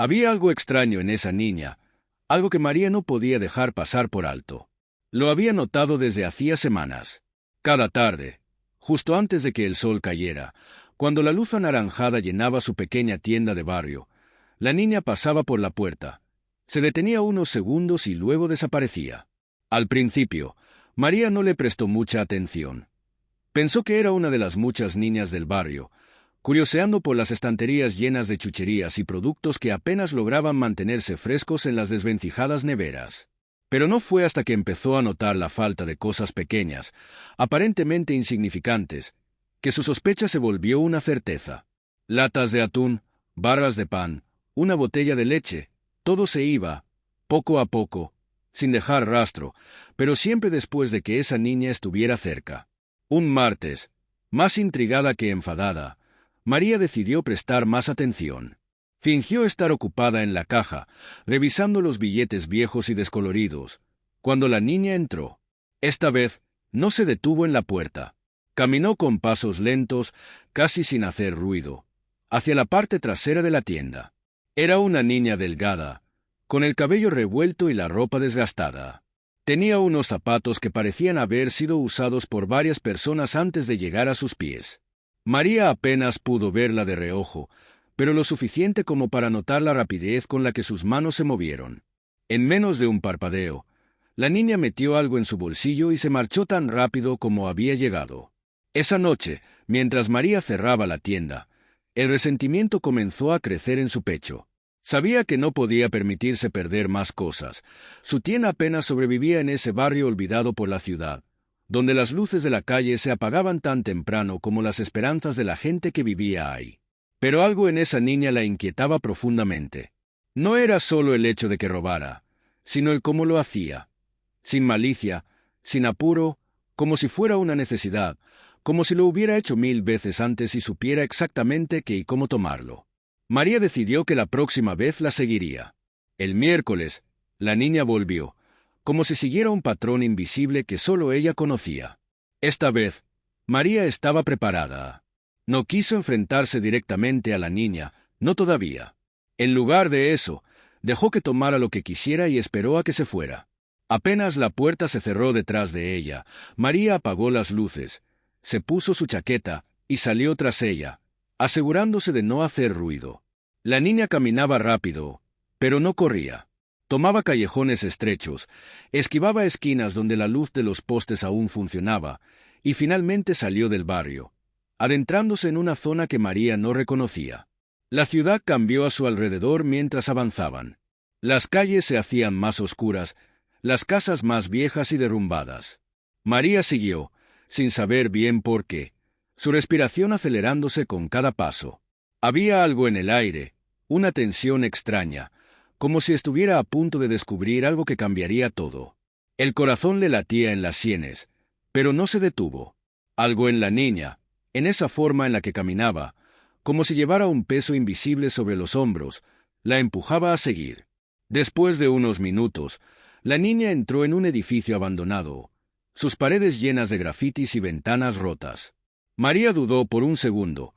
Había algo extraño en esa niña, algo que María no podía dejar pasar por alto. Lo había notado desde hacía semanas. Cada tarde, justo antes de que el sol cayera, cuando la luz anaranjada llenaba su pequeña tienda de barrio, la niña pasaba por la puerta, se detenía unos segundos y luego desaparecía. Al principio, María no le prestó mucha atención. Pensó que era una de las muchas niñas del barrio, curioseando por las estanterías llenas de chucherías y productos que apenas lograban mantenerse frescos en las desvencijadas neveras. Pero no fue hasta que empezó a notar la falta de cosas pequeñas, aparentemente insignificantes, que su sospecha se volvió una certeza. Latas de atún, barras de pan, una botella de leche, todo se iba, poco a poco, sin dejar rastro, pero siempre después de que esa niña estuviera cerca. Un martes, más intrigada que enfadada, María decidió prestar más atención. Fingió estar ocupada en la caja, revisando los billetes viejos y descoloridos, cuando la niña entró. Esta vez, no se detuvo en la puerta. Caminó con pasos lentos, casi sin hacer ruido, hacia la parte trasera de la tienda. Era una niña delgada, con el cabello revuelto y la ropa desgastada. Tenía unos zapatos que parecían haber sido usados por varias personas antes de llegar a sus pies. María apenas pudo verla de reojo, pero lo suficiente como para notar la rapidez con la que sus manos se movieron. En menos de un parpadeo, la niña metió algo en su bolsillo y se marchó tan rápido como había llegado. Esa noche, mientras María cerraba la tienda, el resentimiento comenzó a crecer en su pecho. Sabía que no podía permitirse perder más cosas. Su tienda apenas sobrevivía en ese barrio olvidado por la ciudad, donde las luces de la calle se apagaban tan temprano como las esperanzas de la gente que vivía ahí. Pero algo en esa niña la inquietaba profundamente. No era solo el hecho de que robara, sino el cómo lo hacía. Sin malicia, sin apuro, como si fuera una necesidad, como si lo hubiera hecho 1000 veces antes y supiera exactamente qué y cómo tomarlo. María decidió que la próxima vez la seguiría. El miércoles, la niña volvió, como si siguiera un patrón invisible que solo ella conocía. Esta vez, María estaba preparada. No quiso enfrentarse directamente a la niña, no todavía. En lugar de eso, dejó que tomara lo que quisiera y esperó a que se fuera. Apenas la puerta se cerró detrás de ella, María apagó las luces, se puso su chaqueta y salió tras ella, asegurándose de no hacer ruido. La niña caminaba rápido, pero no corría. Tomaba callejones estrechos, esquivaba esquinas donde la luz de los postes aún funcionaba, y finalmente salió del barrio, adentrándose en una zona que María no reconocía. La ciudad cambió a su alrededor mientras avanzaban. Las calles se hacían más oscuras, las casas más viejas y derrumbadas. María siguió, sin saber bien por qué, su respiración acelerándose con cada paso. Había algo en el aire, una tensión extraña, como si estuviera a punto de descubrir algo que cambiaría todo. El corazón le latía en las sienes, pero no se detuvo. Algo en la niña, en esa forma en la que caminaba, como si llevara un peso invisible sobre los hombros, la empujaba a seguir. Después de unos minutos, la niña entró en un edificio abandonado, sus paredes llenas de grafitis y ventanas rotas. María dudó por un segundo,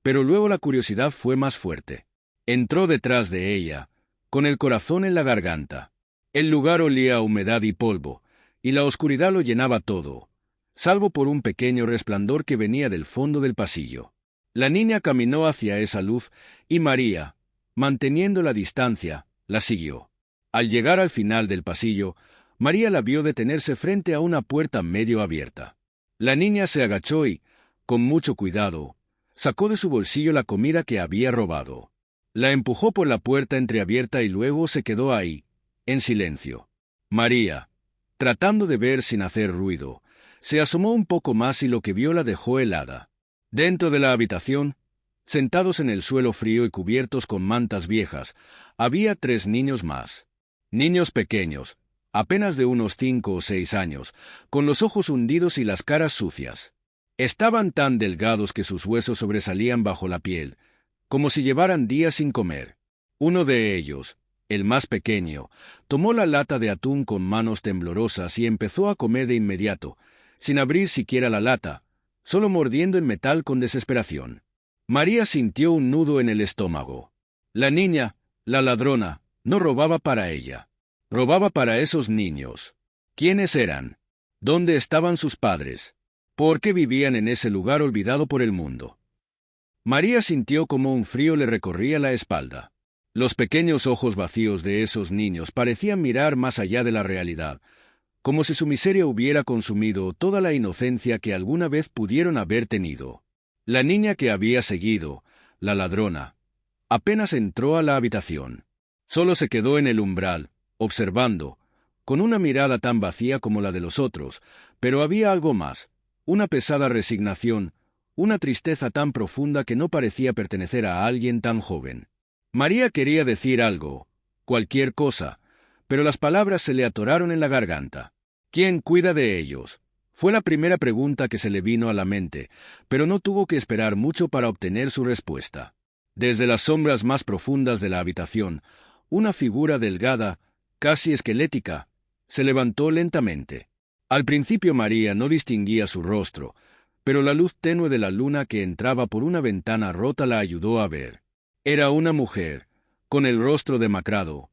pero luego la curiosidad fue más fuerte. Entró detrás de ella, con el corazón en la garganta. El lugar olía a humedad y polvo, y la oscuridad lo llenaba todo, salvo por un pequeño resplandor que venía del fondo del pasillo. La niña caminó hacia esa luz, y María, manteniendo la distancia, la siguió. Al llegar al final del pasillo, María la vio detenerse frente a una puerta medio abierta. La niña se agachó y, con mucho cuidado, sacó de su bolsillo la comida que había robado. La empujó por la puerta entreabierta y luego se quedó ahí, en silencio. María, tratando de ver sin hacer ruido, se asomó un poco más y lo que vio la dejó helada. Dentro de la habitación, sentados en el suelo frío y cubiertos con mantas viejas, había 3 niños más. Niños pequeños, apenas de unos 5 o 6 años, con los ojos hundidos y las caras sucias. Estaban tan delgados que sus huesos sobresalían bajo la piel, como si llevaran días sin comer. Uno de ellos, el más pequeño, tomó la lata de atún con manos temblorosas y empezó a comer de inmediato, sin abrir siquiera la lata, solo mordiendo el metal con desesperación. María sintió un nudo en el estómago. La niña, La ladrona no robaba para ella. Robaba para esos niños. ¿Quiénes eran? ¿Dónde estaban sus padres? ¿Por qué vivían en ese lugar olvidado por el mundo? María sintió como un frío le recorría la espalda. Los pequeños ojos vacíos de esos niños parecían mirar más allá de la realidad, como si su miseria hubiera consumido toda la inocencia que alguna vez pudieron haber tenido. La niña que había seguido, la ladrona, apenas entró a la habitación. Solo se quedó en el umbral, observando, con una mirada tan vacía como la de los otros, pero había algo más, una pesada resignación, una tristeza tan profunda que no parecía pertenecer a alguien tan joven. María quería decir algo, cualquier cosa, pero las palabras se le atoraron en la garganta. ¿Quién cuida de ellos? Fue la primera pregunta que se le vino a la mente, pero no tuvo que esperar mucho para obtener su respuesta. Desde las sombras más profundas de la habitación, una figura delgada, casi esquelética, se levantó lentamente. Al principio María no distinguía su rostro, pero la luz tenue de la luna que entraba por una ventana rota la ayudó a ver. Era una mujer, con el rostro demacrado,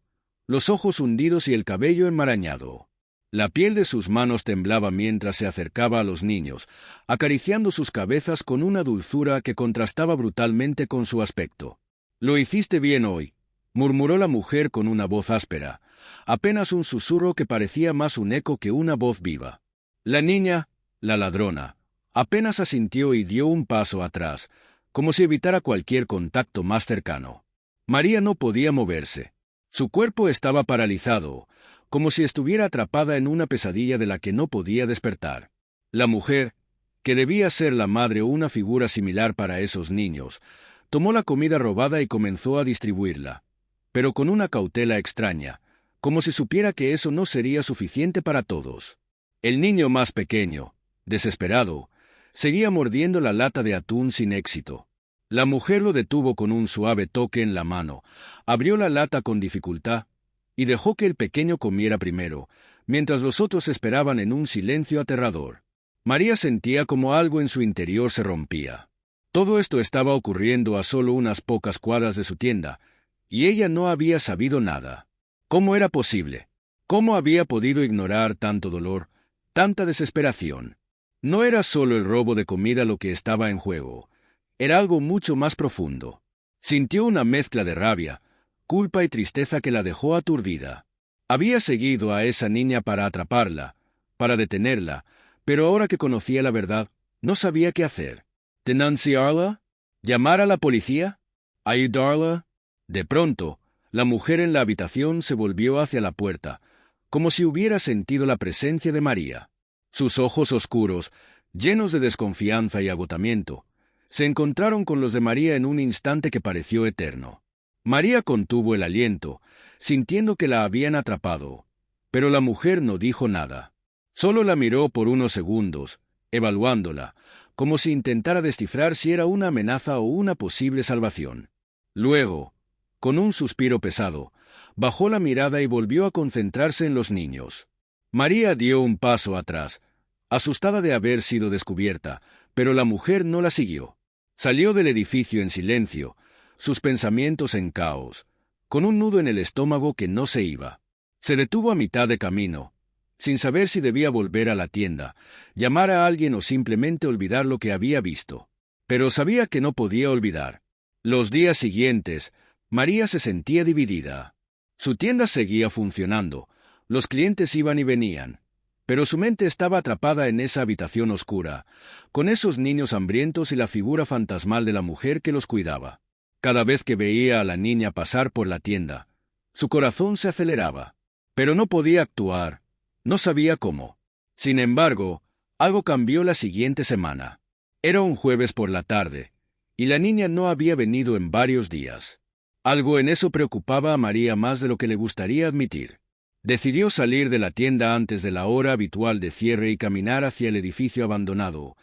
los ojos hundidos y el cabello enmarañado. La piel de sus manos temblaba mientras se acercaba a los niños, acariciando sus cabezas con una dulzura que contrastaba brutalmente con su aspecto. «Lo hiciste bien hoy», murmuró la mujer con una voz áspera, apenas un susurro que parecía más un eco que una voz viva. La niña, la ladrona, apenas asintió y dio un paso atrás, como si evitara cualquier contacto más cercano. María no podía moverse. Su cuerpo estaba paralizado, como si estuviera atrapada en una pesadilla de la que no podía despertar. La mujer, que debía ser la madre o una figura similar para esos niños, tomó la comida robada y comenzó a distribuirla, pero con una cautela extraña, como si supiera que eso no sería suficiente para todos. El niño más pequeño, desesperado, seguía mordiendo la lata de atún sin éxito. La mujer lo detuvo con un suave toque en la mano, abrió la lata con dificultad y dejó que el pequeño comiera primero, mientras los otros esperaban en un silencio aterrador. María sentía como algo en su interior se rompía. Todo esto estaba ocurriendo a solo unas pocas cuadras de su tienda, y ella no había sabido nada. ¿Cómo era posible? ¿Cómo había podido ignorar tanto dolor, tanta desesperación? No era solo el robo de comida lo que estaba en juego. Era algo mucho más profundo. Sintió una mezcla de rabia, culpa y tristeza que la dejó aturdida. Había seguido a esa niña para atraparla, para detenerla, pero ahora que conocía la verdad, no sabía qué hacer. ¿Denunciarla? ¿Llamar a la policía? ¿Ayudarla? De pronto, la mujer en la habitación se volvió hacia la puerta, como si hubiera sentido la presencia de María. Sus ojos oscuros, llenos de desconfianza y agotamiento, se encontraron con los de María en un instante que pareció eterno. María contuvo el aliento, sintiendo que la habían atrapado, pero la mujer no dijo nada. Solo la miró por unos segundos, evaluándola, como si intentara descifrar si era una amenaza o una posible salvación. Luego, con un suspiro pesado, bajó la mirada y volvió a concentrarse en los niños. María dio un paso atrás, asustada de haber sido descubierta, pero la mujer no la siguió. Salió del edificio en silencio, sus pensamientos en caos, con un nudo en el estómago que no se iba. Se detuvo a mitad de camino, sin saber si debía volver a la tienda, llamar a alguien o simplemente olvidar lo que había visto. Pero sabía que no podía olvidar. Los días siguientes, María se sentía dividida. Su tienda seguía funcionando, los clientes iban y venían, pero su mente estaba atrapada en esa habitación oscura, con esos niños hambrientos y la figura fantasmal de la mujer que los cuidaba. Cada vez que veía a la niña pasar por la tienda, su corazón se aceleraba, pero no podía actuar, no sabía cómo. Sin embargo, algo cambió la siguiente semana. Era un jueves por la tarde, y la niña no había venido en varios días. Algo en eso preocupaba a María más de lo que le gustaría admitir. Decidió salir de la tienda antes de la hora habitual de cierre y caminar hacia el edificio abandonado,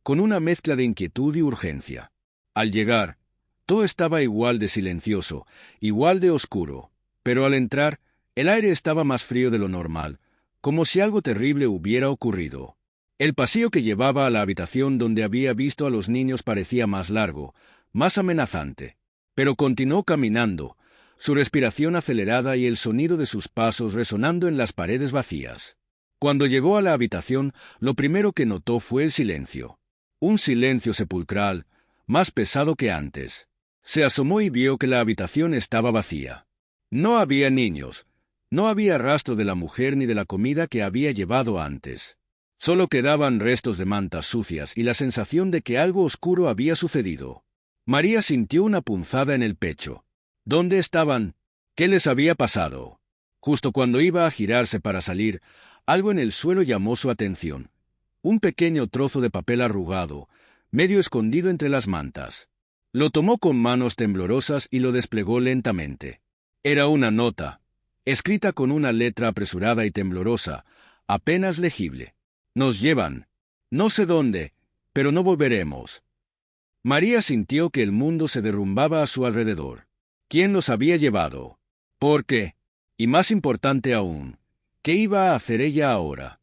con una mezcla de inquietud y urgencia. Al llegar, todo estaba igual de silencioso, igual de oscuro, pero al entrar, el aire estaba más frío de lo normal, como si algo terrible hubiera ocurrido. El pasillo que llevaba a la habitación donde había visto a los niños parecía más largo, más amenazante. Pero continuó caminando, su respiración acelerada y el sonido de sus pasos resonando en las paredes vacías. Cuando llegó a la habitación, lo primero que notó fue el silencio. Un silencio sepulcral, más pesado que antes. Se asomó y vio que la habitación estaba vacía. No había niños. No había rastro de la mujer ni de la comida que había llevado antes. Solo quedaban restos de mantas sucias y la sensación de que algo oscuro había sucedido. María sintió una punzada en el pecho. ¿Dónde estaban? ¿Qué les había pasado? Justo cuando iba a girarse para salir, algo en el suelo llamó su atención. Un pequeño trozo de papel arrugado, medio escondido entre las mantas. Lo tomó con manos temblorosas y lo desplegó lentamente. Era una nota, escrita con una letra apresurada y temblorosa, apenas legible. Nos llevan. No sé dónde, pero no volveremos. María sintió que el mundo se derrumbaba a su alrededor. ¿Quién los había llevado? ¿Por qué? Y más importante aún, ¿qué iba a hacer ella ahora?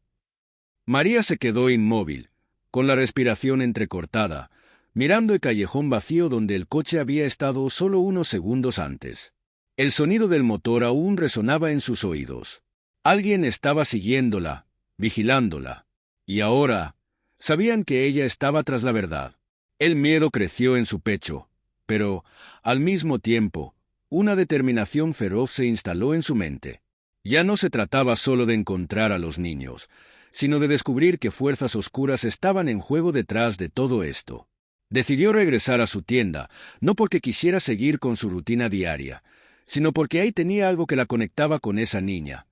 María se quedó inmóvil, con la respiración entrecortada, mirando el callejón vacío donde el coche había estado solo unos segundos antes. El sonido del motor aún resonaba en sus oídos. Alguien estaba siguiéndola, vigilándola. Y ahora, sabían que ella estaba tras la verdad. El miedo creció en su pecho, pero, al mismo tiempo, una determinación feroz se instaló en su mente. Ya no se trataba solo de encontrar a los niños, sino de descubrir que fuerzas oscuras estaban en juego detrás de todo esto. Decidió regresar a su tienda, no porque quisiera seguir con su rutina diaria, sino porque ahí tenía algo que la conectaba con esa niña.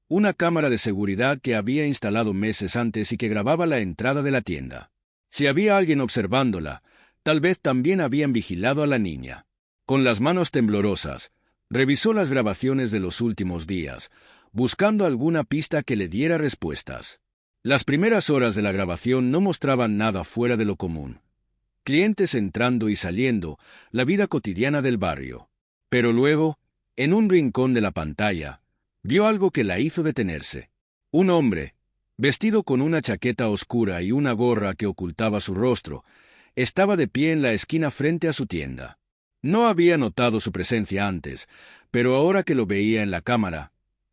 Una cámara de seguridad que había instalado meses antes y que grababa la entrada de la tienda. Si había alguien observándola, tal vez también habían vigilado a la niña. Con las manos temblorosas, revisó las grabaciones de los últimos días, buscando alguna pista que le diera respuestas. Las primeras horas de la grabación no mostraban nada fuera de lo común. Clientes entrando y saliendo, la vida cotidiana del barrio. Pero luego, en un rincón de la pantalla, vio algo que la hizo detenerse. Un hombre, vestido con una chaqueta oscura y una gorra que ocultaba su rostro, estaba de pie en la esquina frente a su tienda. No había notado su presencia antes, pero ahora que lo veía en la cámara,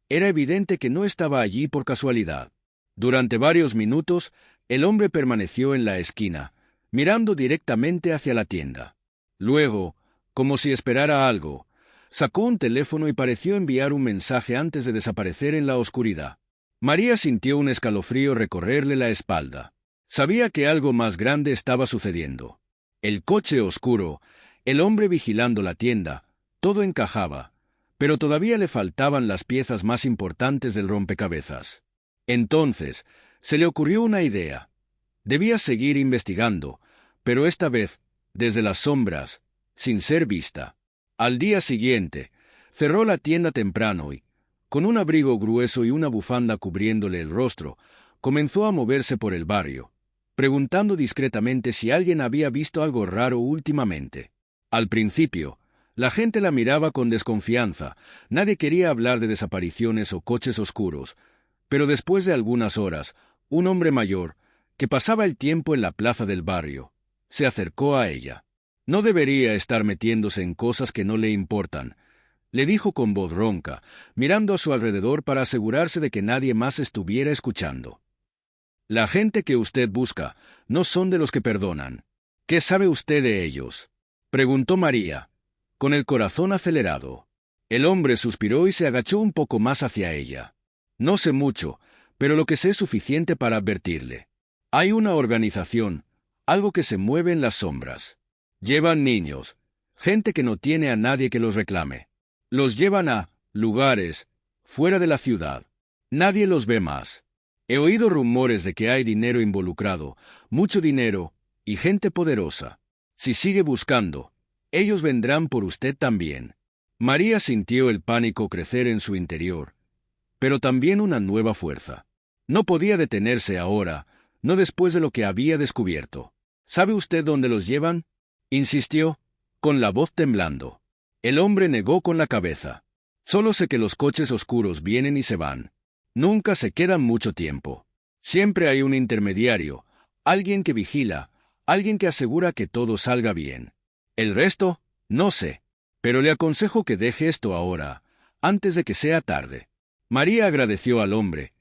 era evidente que no estaba allí por casualidad. Durante varios minutos, el hombre permaneció en la esquina, mirando directamente hacia la tienda. Luego, como si esperara algo, sacó un teléfono y pareció enviar un mensaje antes de desaparecer en la oscuridad. María sintió un escalofrío recorrerle la espalda. Sabía que algo más grande estaba sucediendo. El coche oscuro, el hombre vigilando la tienda, todo encajaba, pero todavía le faltaban las piezas más importantes del rompecabezas. Entonces, se le ocurrió una idea. Debía seguir investigando, pero esta vez, desde las sombras, sin ser vista. Al día siguiente, cerró la tienda temprano y, con un abrigo grueso y una bufanda cubriéndole el rostro, comenzó a moverse por el barrio, preguntando discretamente si alguien había visto algo raro últimamente. Al principio, la gente la miraba con desconfianza, nadie quería hablar de desapariciones o coches oscuros, pero después de algunas horas, un hombre mayor, que pasaba el tiempo en la plaza del barrio, se acercó a ella. No debería estar metiéndose en cosas que no le importan, le dijo con voz ronca, mirando a su alrededor para asegurarse de que nadie más estuviera escuchando. La gente que usted busca no son de los que perdonan. ¿Qué sabe usted de ellos?, preguntó María, con el corazón acelerado. El hombre suspiró y se agachó un poco más hacia ella. No sé mucho, pero lo que sé es suficiente para advertirle. Hay una organización, algo que se mueve en las sombras. Llevan niños, gente que no tiene a nadie que los reclame. Los llevan a lugares fuera de la ciudad. Nadie los ve más. He oído rumores de que hay dinero involucrado, mucho dinero, y gente poderosa. Si sigue buscando, ellos vendrán por usted también. María sintió el pánico crecer en su interior, pero también una nueva fuerza. No podía detenerse ahora, no después de lo que había descubierto. ¿Sabe usted dónde los llevan?, insistió, con la voz temblando. El hombre negó con la cabeza. Solo sé que los coches oscuros vienen y se van. Nunca se quedan mucho tiempo. Siempre hay un intermediario, alguien que vigila, alguien que asegura que todo salga bien. El resto, no sé. Pero le aconsejo que deje esto ahora, antes de que sea tarde. María agradeció al hombre,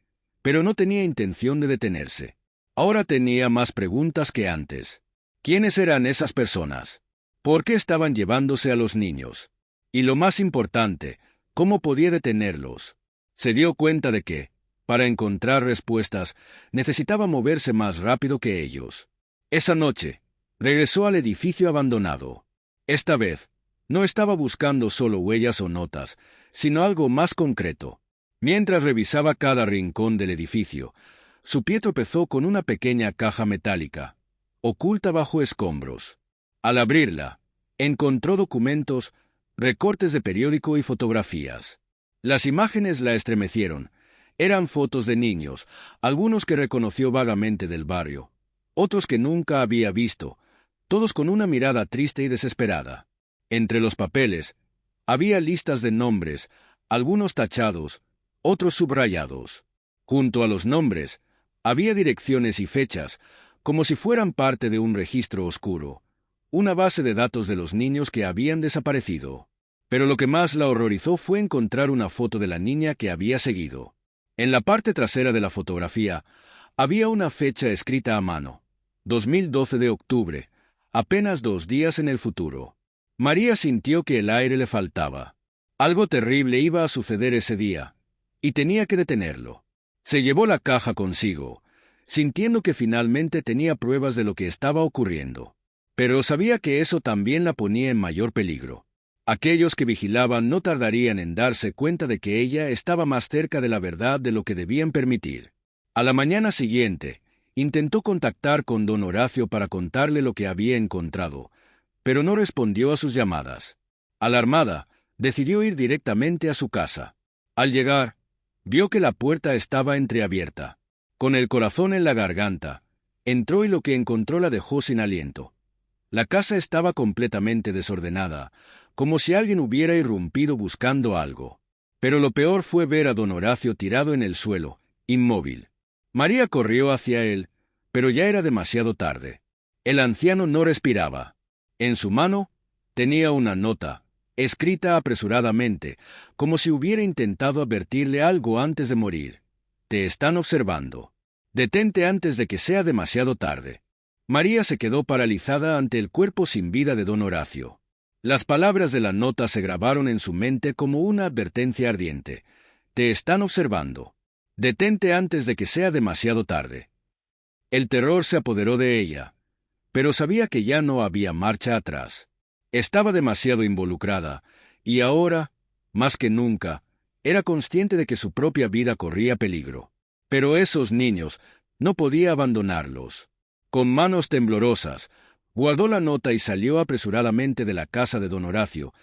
pero no tenía intención de detenerse. Ahora tenía más preguntas que antes. ¿Quiénes eran esas personas? ¿Por qué estaban llevándose a los niños? Y lo más importante, ¿cómo podía detenerlos? Se dio cuenta de que, para encontrar respuestas, necesitaba moverse más rápido que ellos. Esa noche, regresó al edificio abandonado. Esta vez, no estaba buscando solo huellas o notas, sino algo más concreto. Mientras revisaba cada rincón del edificio, su pie tropezó con una pequeña caja metálica, oculta bajo escombros. Al abrirla, encontró documentos, recortes de periódico y fotografías. Las imágenes la estremecieron. Eran fotos de niños, algunos que reconoció vagamente del barrio, otros que nunca había visto, todos con una mirada triste y desesperada. Entre los papeles, había listas de nombres, algunos tachados, otros subrayados. Junto a los nombres, había direcciones y fechas, como si fueran parte de un registro oscuro, una base de datos de los niños que habían desaparecido. Pero lo que más la horrorizó fue encontrar una foto de la niña que había seguido. En la parte trasera de la fotografía, había una fecha escrita a mano, 2012 de octubre, apenas 2 días en el futuro. María sintió que el aire le faltaba. Algo terrible iba a suceder ese día, y tenía que detenerlo. Se llevó la caja consigo, sintiendo que finalmente tenía pruebas de lo que estaba ocurriendo. Pero sabía que eso también la ponía en mayor peligro. Aquellos que vigilaban no tardarían en darse cuenta de que ella estaba más cerca de la verdad de lo que debían permitir. A la mañana siguiente, intentó contactar con don Horacio para contarle lo que había encontrado, pero no respondió a sus llamadas. Alarmada, decidió ir directamente a su casa. Al llegar, vio que la puerta estaba entreabierta. Con el corazón en la garganta, entró y lo que encontró la dejó sin aliento. La casa estaba completamente desordenada, como si alguien hubiera irrumpido buscando algo. Pero lo peor fue ver a don Horacio tirado en el suelo, inmóvil. María corrió hacia él, pero ya era demasiado tarde. El anciano no respiraba. En su mano, tenía una nota, escrita apresuradamente, como si hubiera intentado advertirle algo antes de morir. Te están observando. Detente antes de que sea demasiado tarde. María se quedó paralizada ante el cuerpo sin vida de don Horacio. Las palabras de la nota se grabaron en su mente como una advertencia ardiente. Te están observando. Detente antes de que sea demasiado tarde. El terror se apoderó de ella, pero sabía que ya no había marcha atrás. Estaba demasiado involucrada, y ahora, más que nunca, era consciente de que su propia vida corría peligro. Pero esos niños, no podía abandonarlos. Con manos temblorosas, guardó la nota y salió apresuradamente de la casa de don Horacio,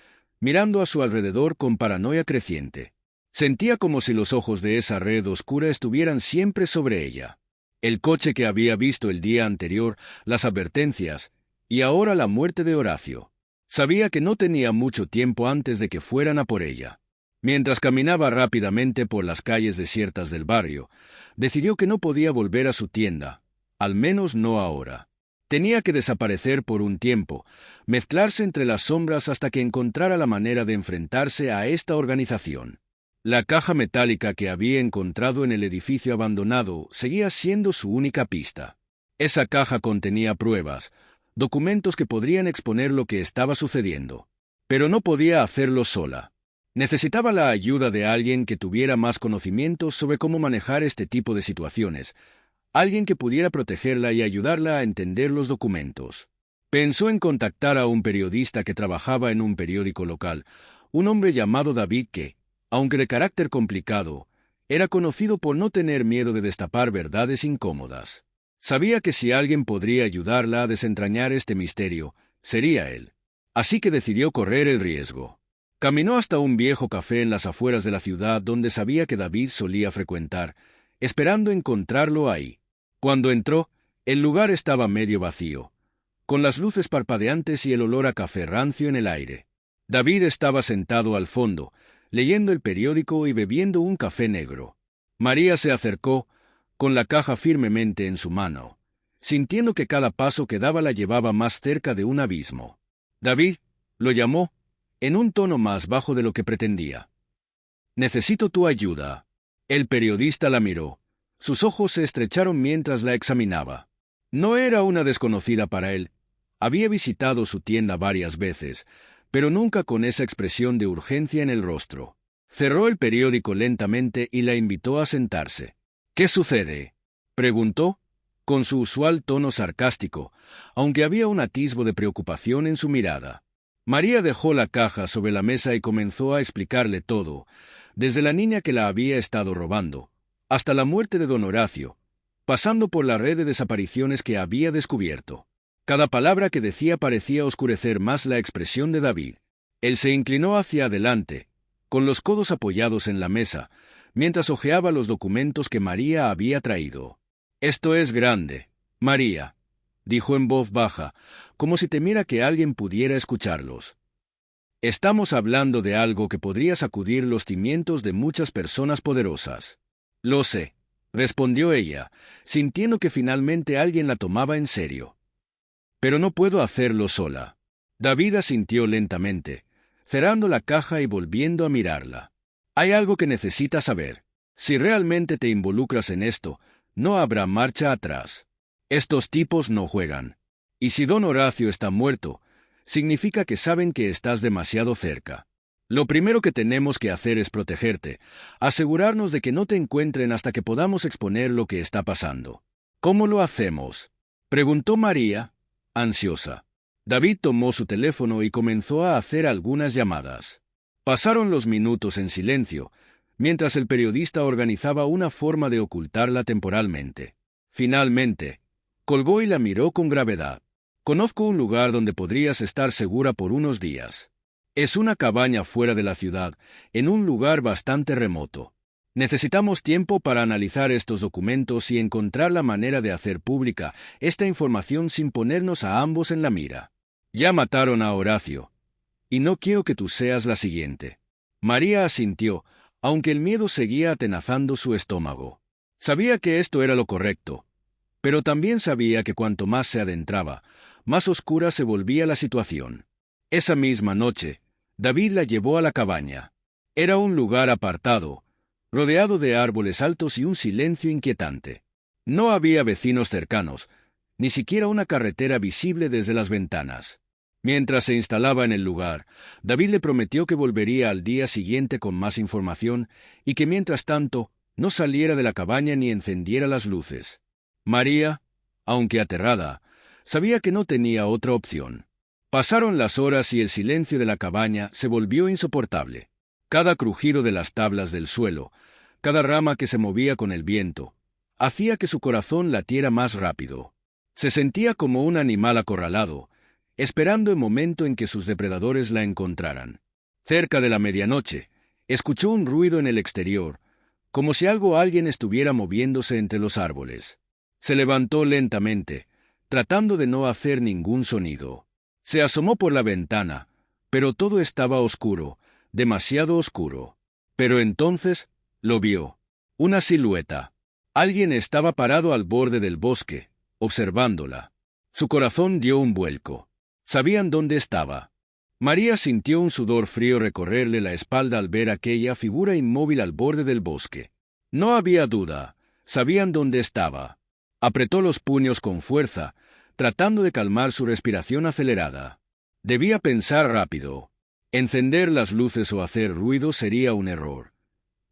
mirando a su alrededor con paranoia creciente. Sentía como si los ojos de esa red oscura estuvieran siempre sobre ella. El coche que había visto el día anterior, las advertencias, y ahora la muerte de Horacio. Sabía que no tenía mucho tiempo antes de que fueran a por ella. Mientras caminaba rápidamente por las calles desiertas del barrio, decidió que no podía volver a su tienda, al menos no ahora. Tenía que desaparecer por un tiempo, mezclarse entre las sombras hasta que encontrara la manera de enfrentarse a esta organización. La caja metálica que había encontrado en el edificio abandonado seguía siendo su única pista. Esa caja contenía pruebas, documentos que podrían exponer lo que estaba sucediendo. Pero no podía hacerlo sola. Necesitaba la ayuda de alguien que tuviera más conocimientos sobre cómo manejar este tipo de situaciones, alguien que pudiera protegerla y ayudarla a entender los documentos. Pensó en contactar a un periodista que trabajaba en un periódico local, un hombre llamado David que, aunque de carácter complicado, era conocido por no tener miedo de destapar verdades incómodas. Sabía que si alguien podría ayudarla a desentrañar este misterio, sería él. Así que decidió correr el riesgo. Caminó hasta un viejo café en las afueras de la ciudad donde sabía que David solía frecuentar, esperando encontrarlo ahí. Cuando entró, el lugar estaba medio vacío, con las luces parpadeantes y el olor a café rancio en el aire. David estaba sentado al fondo, leyendo el periódico y bebiendo un café negro. María se acercó, con la caja firmemente en su mano, sintiendo que cada paso que daba la llevaba más cerca de un abismo. David lo llamó, en un tono más bajo de lo que pretendía. «Necesito tu ayuda». El periodista la miró. Sus ojos se estrecharon mientras la examinaba. No era una desconocida para él. Había visitado su tienda varias veces, pero nunca con esa expresión de urgencia en el rostro. Cerró el periódico lentamente y la invitó a sentarse. «¿Qué sucede?», preguntó, con su usual tono sarcástico, aunque había un atisbo de preocupación en su mirada. María dejó la caja sobre la mesa y comenzó a explicarle todo, desde la niña que la había estado robando, hasta la muerte de don Horacio, pasando por la red de desapariciones que había descubierto. Cada palabra que decía parecía oscurecer más la expresión de David. Él se inclinó hacia adelante, con los codos apoyados en la mesa, mientras hojeaba los documentos que María había traído. «Esto es grande, María», dijo en voz baja, como si temiera que alguien pudiera escucharlos. «Estamos hablando de algo que podría sacudir los cimientos de muchas personas poderosas». «Lo sé», respondió ella, sintiendo que finalmente alguien la tomaba en serio. «Pero no puedo hacerlo sola». David asintió lentamente, cerrando la caja y volviendo a mirarla. «Hay algo que necesitas saber. Si realmente te involucras en esto, no habrá marcha atrás. Estos tipos no juegan. Y si don Horacio está muerto, significa que saben que estás demasiado cerca. Lo primero que tenemos que hacer es protegerte, asegurarnos de que no te encuentren hasta que podamos exponer lo que está pasando». «¿Cómo lo hacemos?», preguntó María, ansiosa. David tomó su teléfono y comenzó a hacer algunas llamadas. Pasaron los minutos en silencio, mientras el periodista organizaba una forma de ocultarla temporalmente. Finalmente, colgó y la miró con gravedad. «Conozco un lugar donde podrías estar segura por unos días. Es una cabaña fuera de la ciudad, en un lugar bastante remoto. Necesitamos tiempo para analizar estos documentos y encontrar la manera de hacer pública esta información sin ponernos a ambos en la mira. Ya mataron a Horacio, y no quiero que tú seas la siguiente». María asintió, aunque el miedo seguía atenazando su estómago. Sabía que esto era lo correcto, pero también sabía que cuanto más se adentraba, más oscura se volvía la situación. Esa misma noche, David la llevó a la cabaña. Era un lugar apartado, rodeado de árboles altos y un silencio inquietante. No había vecinos cercanos, ni siquiera una carretera visible desde las ventanas. Mientras se instalaba en el lugar, David le prometió que volvería al día siguiente con más información y que mientras tanto no saliera de la cabaña ni encendiera las luces. María, aunque aterrada, sabía que no tenía otra opción. Pasaron las horas y el silencio de la cabaña se volvió insoportable. Cada crujido de las tablas del suelo, cada rama que se movía con el viento, hacía que su corazón latiera más rápido. Se sentía como un animal acorralado, esperando el momento en que sus depredadores la encontraran. Cerca de la medianoche, escuchó un ruido en el exterior, como si algo o alguien estuviera moviéndose entre los árboles. Se levantó lentamente, tratando de no hacer ningún sonido. Se asomó por la ventana, pero todo estaba oscuro, demasiado oscuro. Pero entonces lo vio. Una silueta. Alguien estaba parado al borde del bosque, observándola. Su corazón dio un vuelco. Sabían dónde estaba. María sintió un sudor frío recorrerle la espalda al ver aquella figura inmóvil al borde del bosque. No había duda, sabían dónde estaba. Apretó los puños con fuerza, tratando de calmar su respiración acelerada. Debía pensar rápido. Encender las luces o hacer ruido sería un error.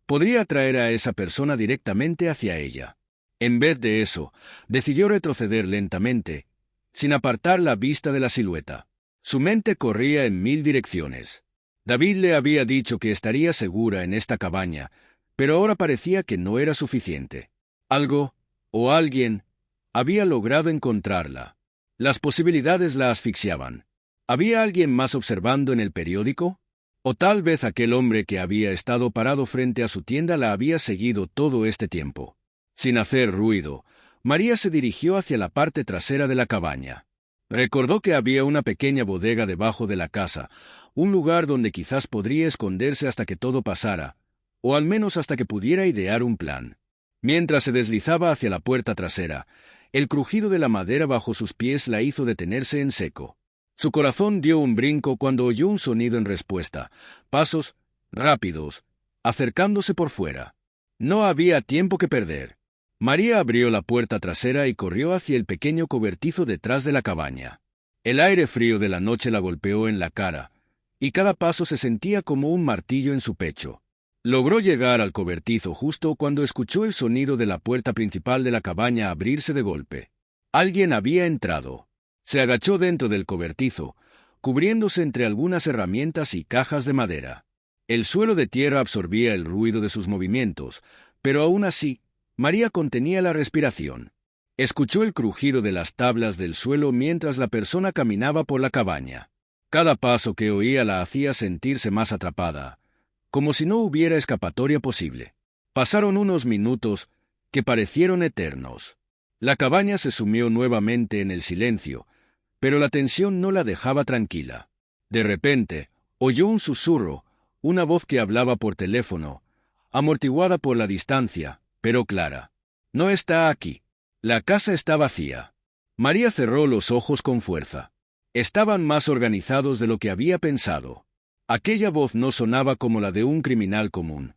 Podría atraer a esa persona directamente hacia ella. En vez de eso, decidió retroceder lentamente, sin apartar la vista de la silueta. Su mente corría en 1000 direcciones. David le había dicho que estaría segura en esta cabaña, pero ahora parecía que no era suficiente. Algo, o alguien, había logrado encontrarla. Las posibilidades la asfixiaban. ¿Había alguien más observando en el periódico? O tal vez aquel hombre que había estado parado frente a su tienda la había seguido todo este tiempo. Sin hacer ruido, María se dirigió hacia la parte trasera de la cabaña. Recordó que había una pequeña bodega debajo de la casa, un lugar donde quizás podría esconderse hasta que todo pasara, o al menos hasta que pudiera idear un plan. Mientras se deslizaba hacia la puerta trasera, el crujido de la madera bajo sus pies la hizo detenerse en seco. Su corazón dio un brinco cuando oyó un sonido en respuesta, pasos rápidos, acercándose por fuera. No había tiempo que perder. María abrió la puerta trasera y corrió hacia el pequeño cobertizo detrás de la cabaña. El aire frío de la noche la golpeó en la cara, y cada paso se sentía como un martillo en su pecho. Logró llegar al cobertizo justo cuando escuchó el sonido de la puerta principal de la cabaña abrirse de golpe. Alguien había entrado. Se agachó dentro del cobertizo, cubriéndose entre algunas herramientas y cajas de madera. El suelo de tierra absorbía el ruido de sus movimientos, pero aún así, María contenía la respiración. Escuchó el crujido de las tablas del suelo mientras la persona caminaba por la cabaña. Cada paso que oía la hacía sentirse más atrapada, como si no hubiera escapatoria posible. Pasaron unos minutos que parecieron eternos. La cabaña se sumió nuevamente en el silencio, pero la tensión no la dejaba tranquila. De repente, oyó un susurro, una voz que hablaba por teléfono, amortiguada por la distancia, pero clara. «No está aquí. La casa está vacía». María cerró los ojos con fuerza. Estaban más organizados de lo que había pensado. Aquella voz no sonaba como la de un criminal común,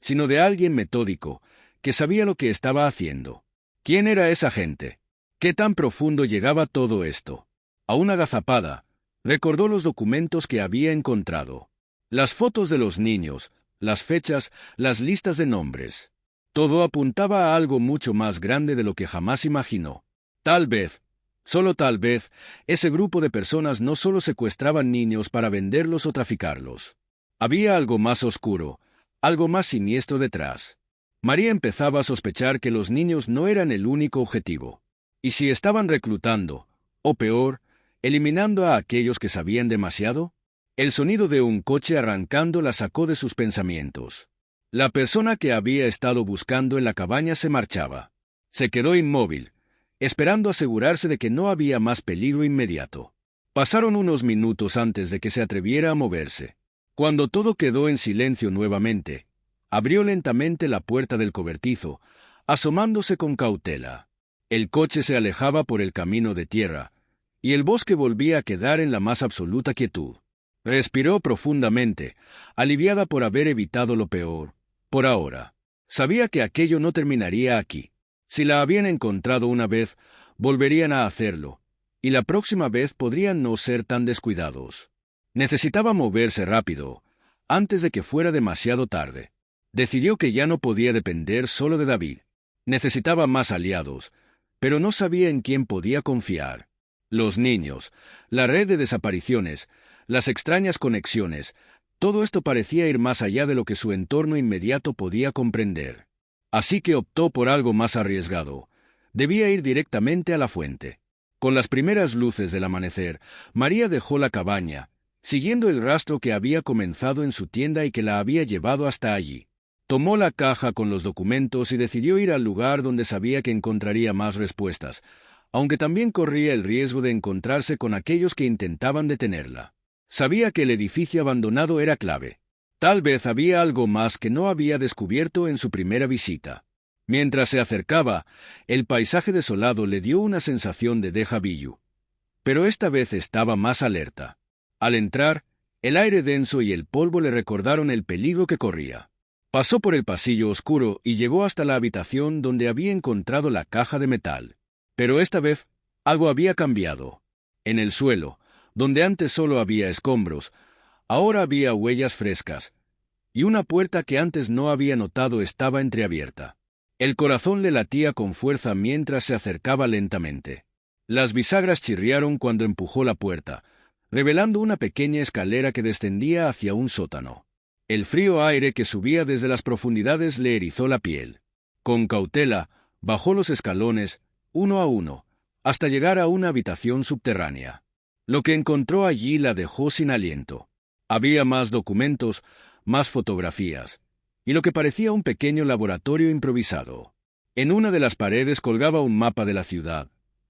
sino de alguien metódico, que sabía lo que estaba haciendo. ¿Quién era esa gente? ¿Qué tan profundo llegaba todo esto? A una agazapada, recordó los documentos que había encontrado. Las fotos de los niños, las fechas, las listas de nombres. Todo apuntaba a algo mucho más grande de lo que jamás imaginó. Tal vez, solo tal vez, ese grupo de personas no solo secuestraban niños para venderlos o traficarlos. Había algo más oscuro, algo más siniestro detrás. María empezaba a sospechar que los niños no eran el único objetivo. ¿Y si estaban reclutando, o peor, eliminando a aquellos que sabían demasiado? El sonido de un coche arrancando la sacó de sus pensamientos. La persona que había estado buscando en la cabaña se marchaba. Se quedó inmóvil, esperando asegurarse de que no había más peligro inmediato. Pasaron unos minutos antes de que se atreviera a moverse. Cuando todo quedó en silencio nuevamente, abrió lentamente la puerta del cobertizo, asomándose con cautela. El coche se alejaba por el camino de tierra, y el bosque volvía a quedar en la más absoluta quietud. Respiró profundamente, aliviada por haber evitado lo peor, por ahora. Sabía que aquello no terminaría aquí. Si la habían encontrado una vez, volverían a hacerlo, y la próxima vez podrían no ser tan descuidados. Necesitaba moverse rápido, antes de que fuera demasiado tarde. Decidió que ya no podía depender solo de David. Necesitaba más aliados, pero no sabía en quién podía confiar. Los niños, la red de desapariciones, las extrañas conexiones, todo esto parecía ir más allá de lo que su entorno inmediato podía comprender. Así que optó por algo más arriesgado. Debía ir directamente a la fuente. Con las primeras luces del amanecer, María dejó la cabaña, siguiendo el rastro que había comenzado en su tienda y que la había llevado hasta allí. Tomó la caja con los documentos y decidió ir al lugar donde sabía que encontraría más respuestas, aunque también corría el riesgo de encontrarse con aquellos que intentaban detenerla. Sabía que el edificio abandonado era clave. Tal vez había algo más que no había descubierto en su primera visita. Mientras se acercaba, el paisaje desolado le dio una sensación de déjà vu. Pero esta vez estaba más alerta. Al entrar, el aire denso y el polvo le recordaron el peligro que corría. Pasó por el pasillo oscuro y llegó hasta la habitación donde había encontrado la caja de metal. Pero esta vez, algo había cambiado. En el suelo, donde antes solo había escombros, ahora había huellas frescas, y una puerta que antes no había notado estaba entreabierta. El corazón le latía con fuerza mientras se acercaba lentamente. Las bisagras chirriaron cuando empujó la puerta, revelando una pequeña escalera que descendía hacia un sótano. El frío aire que subía desde las profundidades le erizó la piel. Con cautela, bajó los escalones, uno a uno, hasta llegar a una habitación subterránea. Lo que encontró allí la dejó sin aliento. Había más documentos, más fotografías, y lo que parecía un pequeño laboratorio improvisado. En una de las paredes colgaba un mapa de la ciudad,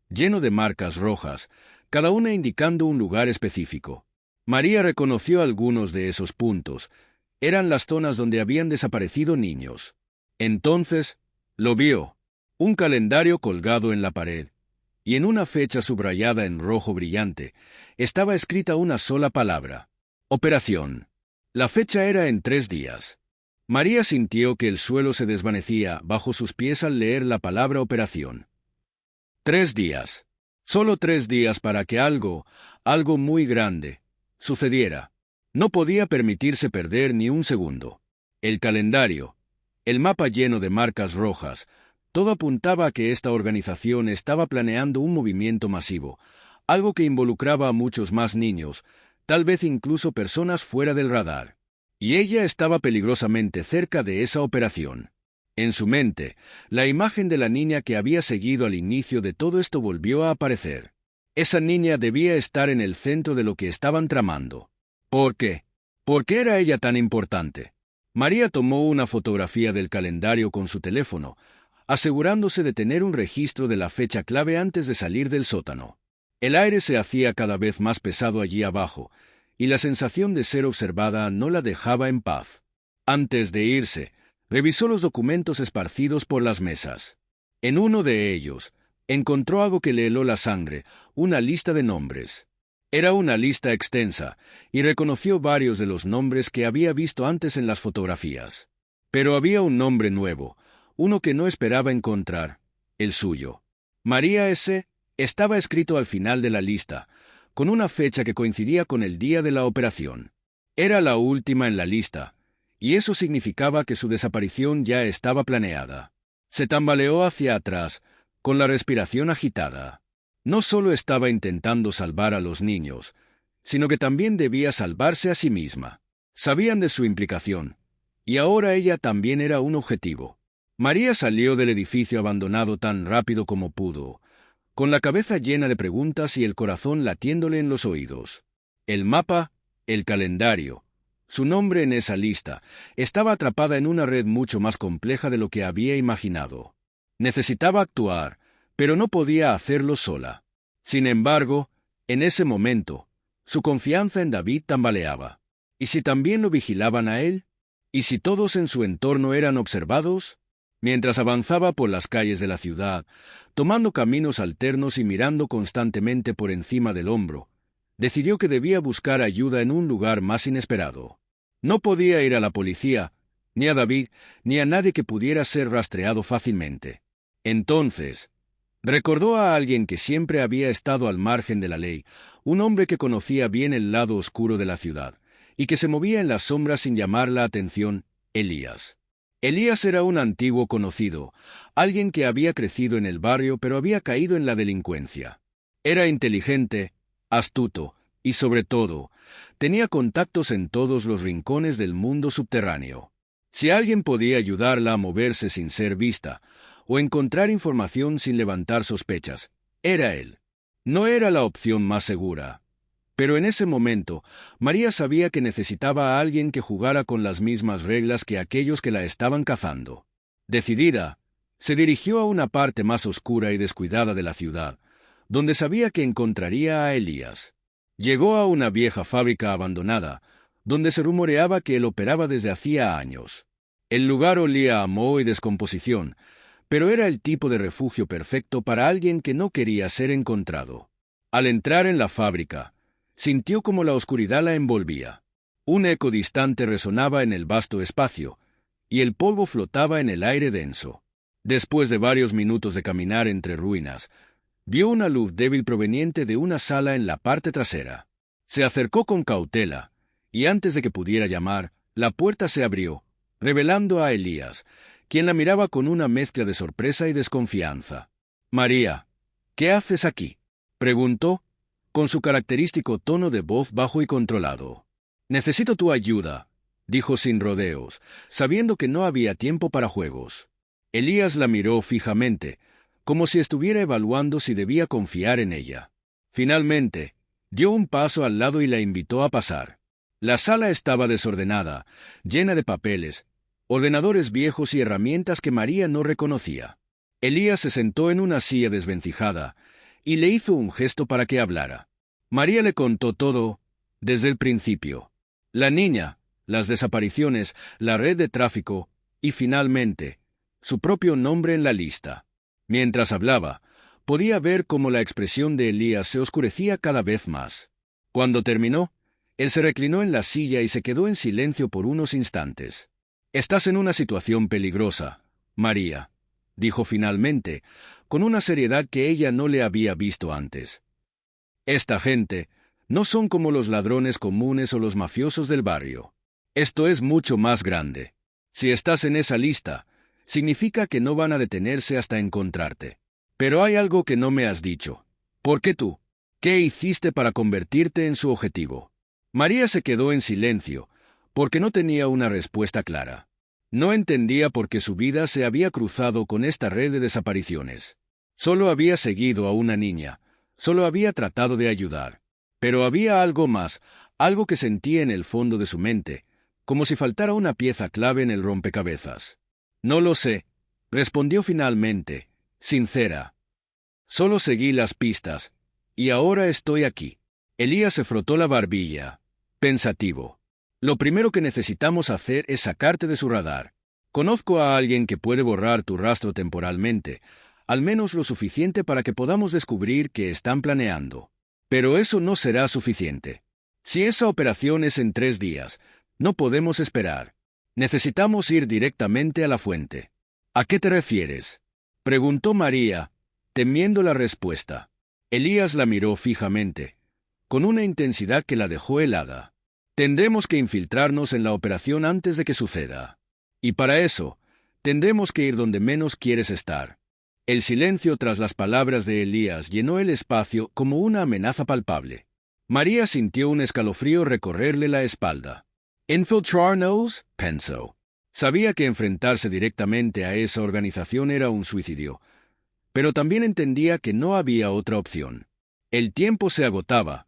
lleno de marcas rojas, cada una indicando un lugar específico. María reconoció algunos de esos puntos. Eran las zonas donde habían desaparecido niños. Entonces, lo vio, un calendario colgado en la pared, y en una fecha subrayada en rojo brillante, estaba escrita una sola palabra: operación. La fecha era en 3 días. María sintió que el suelo se desvanecía bajo sus pies al leer la palabra operación. 3 días. Solo 3 días para que algo muy grande, sucediera. No podía permitirse perder ni un segundo. El calendario, el mapa lleno de marcas rojas, todo apuntaba a que esta organización estaba planeando un movimiento masivo, algo que involucraba a muchos más niños, tal vez incluso personas fuera del radar. Y ella estaba peligrosamente cerca de esa operación. En su mente, la imagen de la niña que había seguido al inicio de todo esto volvió a aparecer. Esa niña debía estar en el centro de lo que estaban tramando. ¿Por qué? ¿Por qué era ella tan importante? María tomó una fotografía del calendario con su teléfono, asegurándose de tener un registro de la fecha clave antes de salir del sótano. El aire se hacía cada vez más pesado allí abajo, y la sensación de ser observada no la dejaba en paz. Antes de irse, revisó los documentos esparcidos por las mesas. En uno de ellos, encontró algo que le heló la sangre: una lista de nombres. Era una lista extensa, y reconoció varios de los nombres que había visto antes en las fotografías. Pero había un nombre nuevo, uno que no esperaba encontrar: el suyo. María S. estaba escrito al final de la lista, con una fecha que coincidía con el día de la operación. Era la última en la lista, y eso significaba que su desaparición ya estaba planeada. Se tambaleó hacia atrás, con la respiración agitada. No solo estaba intentando salvar a los niños, sino que también debía salvarse a sí misma. Sabían de su implicación, y ahora ella también era un objetivo. María salió del edificio abandonado tan rápido como pudo, con la cabeza llena de preguntas y el corazón latiéndole en los oídos. El mapa, el calendario, su nombre en esa lista, estaba atrapada en una red mucho más compleja de lo que había imaginado. Necesitaba actuar, pero no podía hacerlo sola. Sin embargo, en ese momento, su confianza en David tambaleaba. ¿Y si también lo vigilaban a él? ¿Y si todos en su entorno eran observados? Mientras avanzaba por las calles de la ciudad, tomando caminos alternos y mirando constantemente por encima del hombro, decidió que debía buscar ayuda en un lugar más inesperado. No podía ir a la policía, ni a David, ni a nadie que pudiera ser rastreado fácilmente. Entonces, recordó a alguien que siempre había estado al margen de la ley, un hombre que conocía bien el lado oscuro de la ciudad, y que se movía en las sombras sin llamar la atención: Elías. Elías era un antiguo conocido, alguien que había crecido en el barrio pero había caído en la delincuencia. Era inteligente, astuto, y sobre todo, tenía contactos en todos los rincones del mundo subterráneo. Si alguien podía ayudarla a moverse sin ser vista, o encontrar información sin levantar sospechas, era él. No era la opción más segura. Pero en ese momento, María sabía que necesitaba a alguien que jugara con las mismas reglas que aquellos que la estaban cazando. Decidida, se dirigió a una parte más oscura y descuidada de la ciudad, donde sabía que encontraría a Elías. Llegó a una vieja fábrica abandonada, donde se rumoreaba que él operaba desde hacía años. El lugar olía a moho y descomposición, pero era el tipo de refugio perfecto para alguien que no quería ser encontrado. Al entrar en la fábrica, sintió como la oscuridad la envolvía. Un eco distante resonaba en el vasto espacio, y el polvo flotaba en el aire denso. Después de varios minutos de caminar entre ruinas, vio una luz débil proveniente de una sala en la parte trasera. Se acercó con cautela, y antes de que pudiera llamar, la puerta se abrió, revelando a Elías, quien la miraba con una mezcla de sorpresa y desconfianza. «María, ¿qué haces aquí?», preguntó, con su característico tono de voz bajo y controlado. «Necesito tu ayuda», dijo sin rodeos, sabiendo que no había tiempo para juegos. Elías la miró fijamente, como si estuviera evaluando si debía confiar en ella. Finalmente, dio un paso al lado y la invitó a pasar. La sala estaba desordenada, llena de papeles, ordenadores viejos y herramientas que María no reconocía. Elías se sentó en una silla desvencijada y le hizo un gesto para que hablara. María le contó todo, desde el principio. La niña, las desapariciones, la red de tráfico y, finalmente, su propio nombre en la lista. Mientras hablaba, Podía ver cómo la expresión de Elías se oscurecía cada vez más. Cuando terminó, él se reclinó en la silla y se quedó en silencio por unos instantes. «Estás en una situación peligrosa, María», dijo finalmente, con una seriedad que ella no le había visto antes. «Esta gente no son como los ladrones comunes o los mafiosos del barrio. Esto es mucho más grande. Si estás en esa lista, significa que no van a detenerse hasta encontrarte. Pero hay algo que no me has dicho. ¿Por qué tú? ¿Qué hiciste para convertirte en su objetivo?» María se quedó en silencio, porque no tenía una respuesta clara. No entendía por qué su vida se había cruzado con esta red de desapariciones. Solo había seguido a una niña, solo había tratado de ayudar. Pero había algo más, algo que sentía en el fondo de su mente, como si faltara una pieza clave en el rompecabezas. «No lo sé», respondió finalmente, sincera. «Solo seguí las pistas, y ahora estoy aquí». Elías se frotó la barbilla, pensativo. «Lo primero que necesitamos hacer es sacarte de su radar. Conozco a alguien que puede borrar tu rastro temporalmente, al menos lo suficiente para que podamos descubrir qué están planeando. Pero eso no será suficiente. Si esa operación es en 3 días, no podemos esperar. Necesitamos ir directamente a la fuente». «¿A qué te refieres?», preguntó María, temiendo la respuesta. Elías la miró fijamente, con una intensidad que la dejó helada. «Tendremos que infiltrarnos en la operación antes de que suceda. Y para eso, tendremos que ir donde menos quieres estar». El silencio tras las palabras de Elías llenó el espacio como una amenaza palpable. María sintió un escalofrío recorrerle la espalda. «Infiltrarnos», pensó. Sabía que enfrentarse directamente a esa organización era un suicidio, pero también entendía que no había otra opción. El tiempo se agotaba,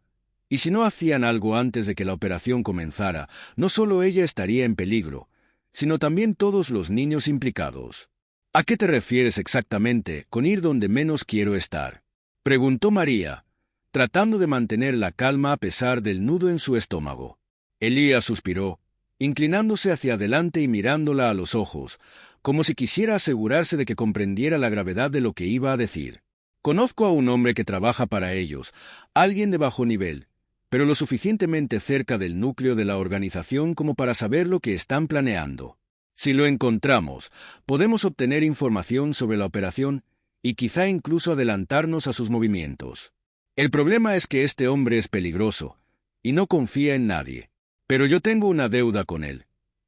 y si no hacían algo antes de que la operación comenzara, no solo ella estaría en peligro, sino también todos los niños implicados. «¿A qué te refieres exactamente con ir donde menos quiero estar?», preguntó María, tratando de mantener la calma a pesar del nudo en su estómago. Elías suspiró, inclinándose hacia adelante y mirándola a los ojos, como si quisiera asegurarse de que comprendiera la gravedad de lo que iba a decir. «Conozco a un hombre que trabaja para ellos, alguien de bajo nivel, pero lo suficientemente cerca del núcleo de la organización como para saber lo que están planeando. Si lo encontramos, podemos obtener información sobre la operación y quizá incluso adelantarnos a sus movimientos. El problema es que este hombre es peligroso y no confía en nadie. Pero yo tengo una deuda con él,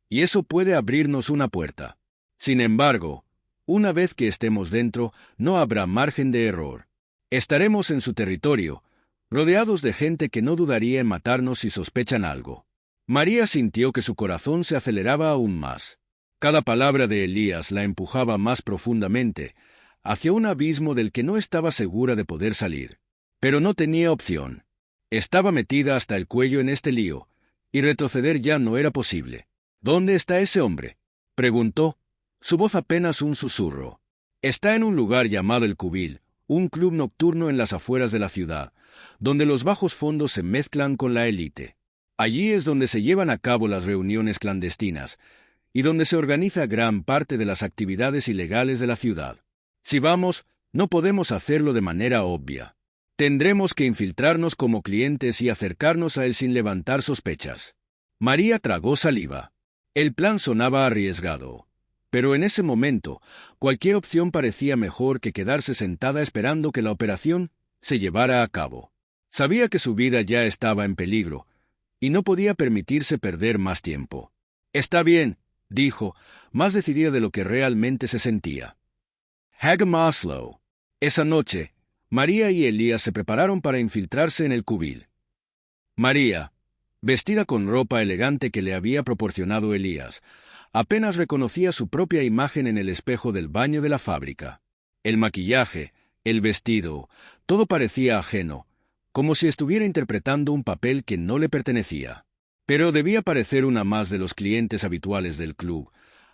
y eso puede abrirnos una puerta. Sin embargo, una vez que estemos dentro, no habrá margen de error. Estaremos en su territorio, rodeados de gente que no dudaría en matarnos si sospechan algo». María sintió que su corazón se aceleraba aún más. Cada palabra de Elías la empujaba más profundamente, hacia un abismo del que no estaba segura de poder salir. Pero no tenía opción. Estaba metida hasta el cuello en este lío, y retroceder ya no era posible. «¿Dónde está ese hombre?», preguntó, su voz apenas un susurro. «Está en un lugar llamado El Cubil, un club nocturno en las afueras de la ciudad, donde los bajos fondos se mezclan con la élite. Allí es donde se llevan a cabo las reuniones clandestinas, y donde se organiza gran parte de las actividades ilegales de la ciudad. Si vamos, no podemos hacerlo de manera obvia. Tendremos que infiltrarnos como clientes y acercarnos a él sin levantar sospechas». María tragó saliva. El plan sonaba arriesgado, pero en ese momento, cualquier opción parecía mejor que quedarse sentada esperando que la operación se llevara a cabo. Sabía que su vida ya estaba en peligro, y no podía permitirse perder más tiempo. «Está bien», dijo, más decidida de lo que realmente se sentía. Haga Maslow. Esa noche, María y Elías se prepararon para infiltrarse en el Cubil. María, vestida con ropa elegante que le había proporcionado Elías, apenas reconocía su propia imagen en el espejo del baño de la fábrica. El maquillaje, el vestido, todo parecía ajeno, como si estuviera interpretando un papel que no le pertenecía. Pero debía parecer una más de los clientes habituales del club,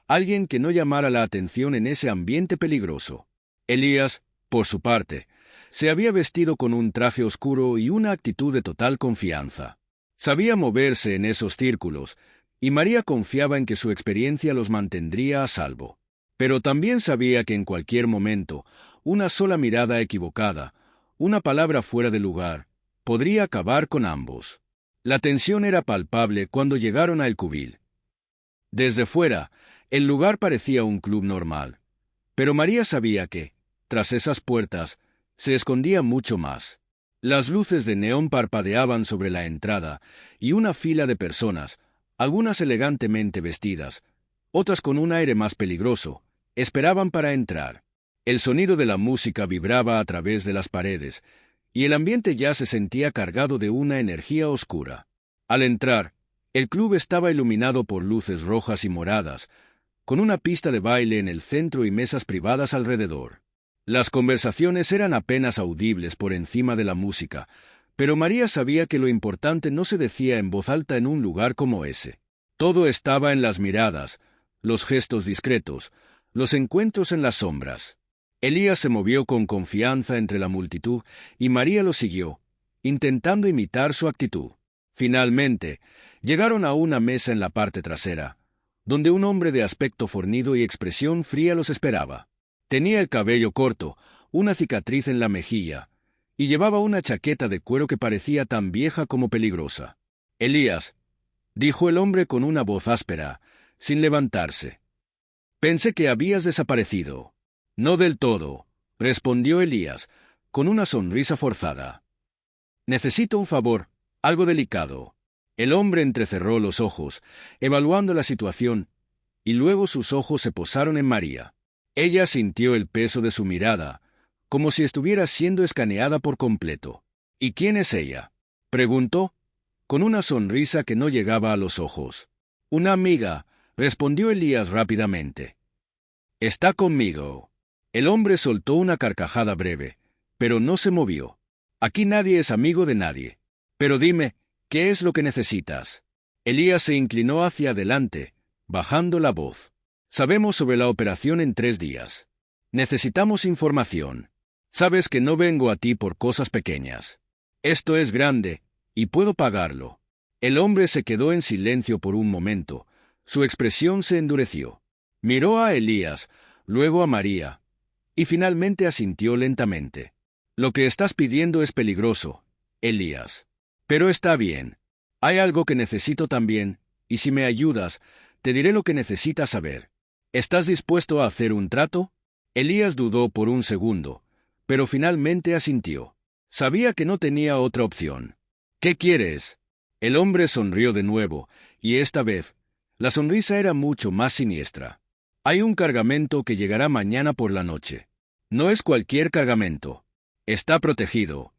alguien que no llamara la atención en ese ambiente peligroso. Elías, por su parte, se había vestido con un traje oscuro y una actitud de total confianza. Sabía moverse en esos círculos, y María confiaba en que su experiencia los mantendría a salvo. Pero también sabía que en cualquier momento, una sola mirada equivocada, una palabra fuera de lugar, podría acabar con ambos. La tensión era palpable cuando llegaron a El Cubil. Desde fuera, el lugar parecía un club normal. Pero María sabía que, tras esas puertas, se escondía mucho más. Las luces de neón parpadeaban sobre la entrada, y una fila de personas, algunas elegantemente vestidas, otras con un aire más peligroso, esperaban para entrar. El sonido de la música vibraba a través de las paredes, y el ambiente ya se sentía cargado de una energía oscura. Al entrar, el club estaba iluminado por luces rojas y moradas, con una pista de baile en el centro y mesas privadas alrededor. Las conversaciones eran apenas audibles por encima de la música, pero María sabía que lo importante no se decía en voz alta en un lugar como ese. Todo estaba en las miradas, los gestos discretos, los encuentros en las sombras. Elías se movió con confianza entre la multitud y María lo siguió, intentando imitar su actitud. Finalmente, llegaron a una mesa en la parte trasera, donde un hombre de aspecto fornido y expresión fría los esperaba. Tenía el cabello corto, una cicatriz en la mejilla, y llevaba una chaqueta de cuero que parecía tan vieja como peligrosa. «Elías», dijo el hombre con una voz áspera, sin levantarse. «Pensé que habías desaparecido». «No del todo», respondió Elías, con una sonrisa forzada. «Necesito un favor, algo delicado». El hombre entrecerró los ojos, evaluando la situación, y luego sus ojos se posaron en María. Ella sintió el peso de su mirada, como si estuviera siendo escaneada por completo. «¿Y quién es ella?», preguntó, con una sonrisa que no llegaba a los ojos. «Una amiga», respondió Elías rápidamente. «Está conmigo». El hombre soltó una carcajada breve, pero no se movió. «Aquí nadie es amigo de nadie. Pero dime, ¿qué es lo que necesitas?». Elías se inclinó hacia adelante, bajando la voz. «Sabemos sobre la operación en 3 días. Necesitamos información. Sabes que no vengo a ti por cosas pequeñas. Esto es grande, y puedo pagarlo». El hombre se quedó en silencio por un momento. Su expresión se endureció. Miró a Elías, luego a María, y finalmente asintió lentamente. «Lo que estás pidiendo es peligroso, Elías. Pero está bien. Hay algo que necesito también, y si me ayudas, te diré lo que necesitas saber. ¿Estás dispuesto a hacer un trato?». Elías dudó por un segundo, pero finalmente asintió. Sabía que no tenía otra opción. «¿Qué quieres?». El hombre sonrió de nuevo, y esta vez, la sonrisa era mucho más siniestra. «Hay un cargamento que llegará mañana por la noche. No es cualquier cargamento. Está protegido.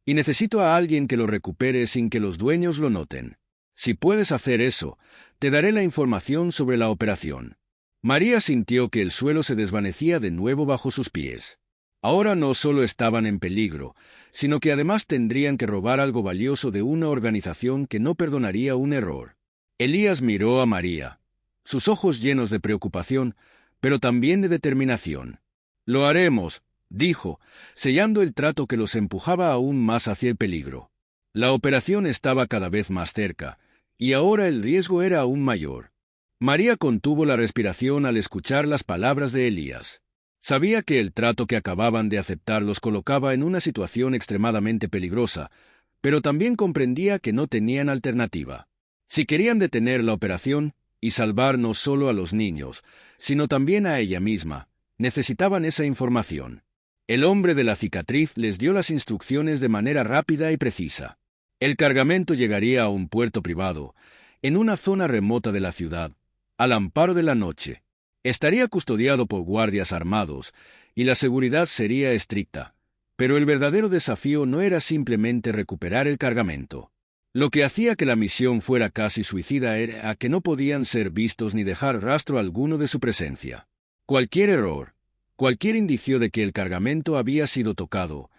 Y necesito a alguien que lo recupere sin que los dueños lo noten. Si puedes hacer eso, te daré la información sobre la operación». María sintió que el suelo se desvanecía de nuevo bajo sus pies. Ahora no solo estaban en peligro, sino que además tendrían que robar algo valioso de una organización que no perdonaría un error. Elías miró a María, sus ojos llenos de preocupación, pero también de determinación. «Lo haremos», dijo, sellando el trato que los empujaba aún más hacia el peligro. La operación estaba cada vez más cerca, y ahora el riesgo era aún mayor. María contuvo la respiración al escuchar las palabras de Elías. Sabía que el trato que acababan de aceptar los colocaba en una situación extremadamente peligrosa, pero también comprendía que no tenían alternativa. Si querían detener la operación y salvar no solo a los niños, sino también a ella misma, necesitaban esa información. El hombre de la cicatriz les dio las instrucciones de manera rápida y precisa. El cargamento llegaría a un puerto privado, en una zona remota de la ciudad, al amparo de la noche. Estaría custodiado por guardias armados, y la seguridad sería estricta. Pero el verdadero desafío no era simplemente recuperar el cargamento. Lo que hacía que la misión fuera casi suicida era que no podían ser vistos ni dejar rastro alguno de su presencia. Cualquier error, cualquier indicio de que el cargamento había sido tocado,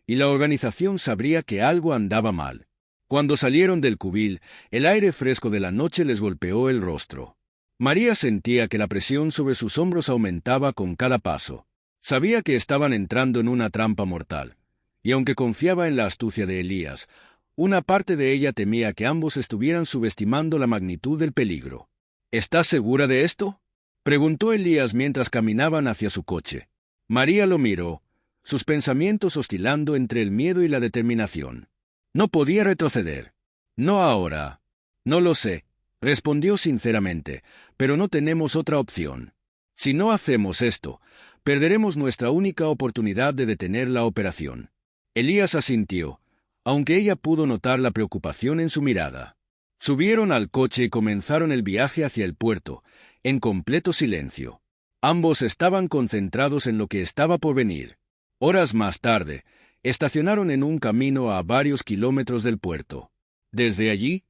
y la organización sabría que algo andaba mal. Cuando salieron del cubil, el aire fresco de la noche les golpeó el rostro. María sentía que la presión sobre sus hombros aumentaba con cada paso. Sabía que estaban entrando en una trampa mortal, y aunque confiaba en la astucia de Elías, una parte de ella temía que ambos estuvieran subestimando la magnitud del peligro. «¿Estás segura de esto?», preguntó Elías mientras caminaban hacia su coche. María lo miró, sus pensamientos oscilando entre el miedo y la determinación. No podía retroceder. No ahora. No lo sé, respondió sinceramente, pero no tenemos otra opción. Si no hacemos esto, perderemos nuestra única oportunidad de detener la operación. Elías asintió, aunque ella pudo notar la preocupación en su mirada. Subieron al coche y comenzaron el viaje hacia el puerto, en completo silencio. Ambos estaban concentrados en lo que estaba por venir. Horas más tarde, estacionaron en un camino a varios kilómetros del puerto. Desde allí,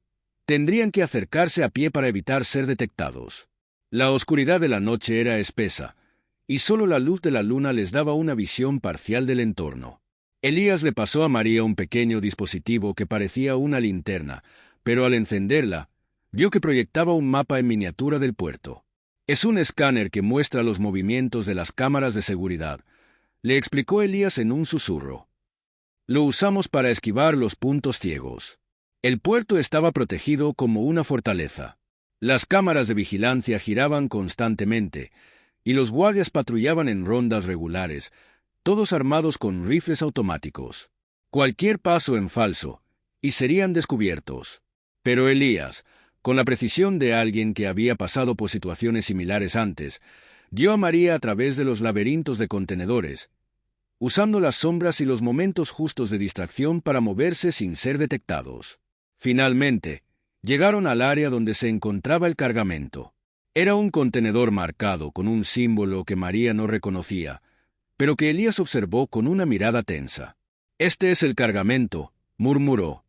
tendrían que acercarse a pie para evitar ser detectados. La oscuridad de la noche era espesa, y solo la luz de la luna les daba una visión parcial del entorno. Elías le pasó a María un pequeño dispositivo que parecía una linterna, pero al encenderla, vio que proyectaba un mapa en miniatura del puerto. «Es un escáner que muestra los movimientos de las cámaras de seguridad», le explicó Elías en un susurro. «Lo usamos para esquivar los puntos ciegos». El puerto estaba protegido como una fortaleza. Las cámaras de vigilancia giraban constantemente, y los guardias patrullaban en rondas regulares, todos armados con rifles automáticos. Cualquier paso en falso, y serían descubiertos. Pero Elías, con la precisión de alguien que había pasado por situaciones similares antes, guió a María a través de los laberintos de contenedores, usando las sombras y los momentos justos de distracción para moverse sin ser detectados. Finalmente, llegaron al área donde se encontraba el cargamento. Era un contenedor marcado con un símbolo que María no reconocía, pero que Elías observó con una mirada tensa. «Este es el cargamento», murmuró.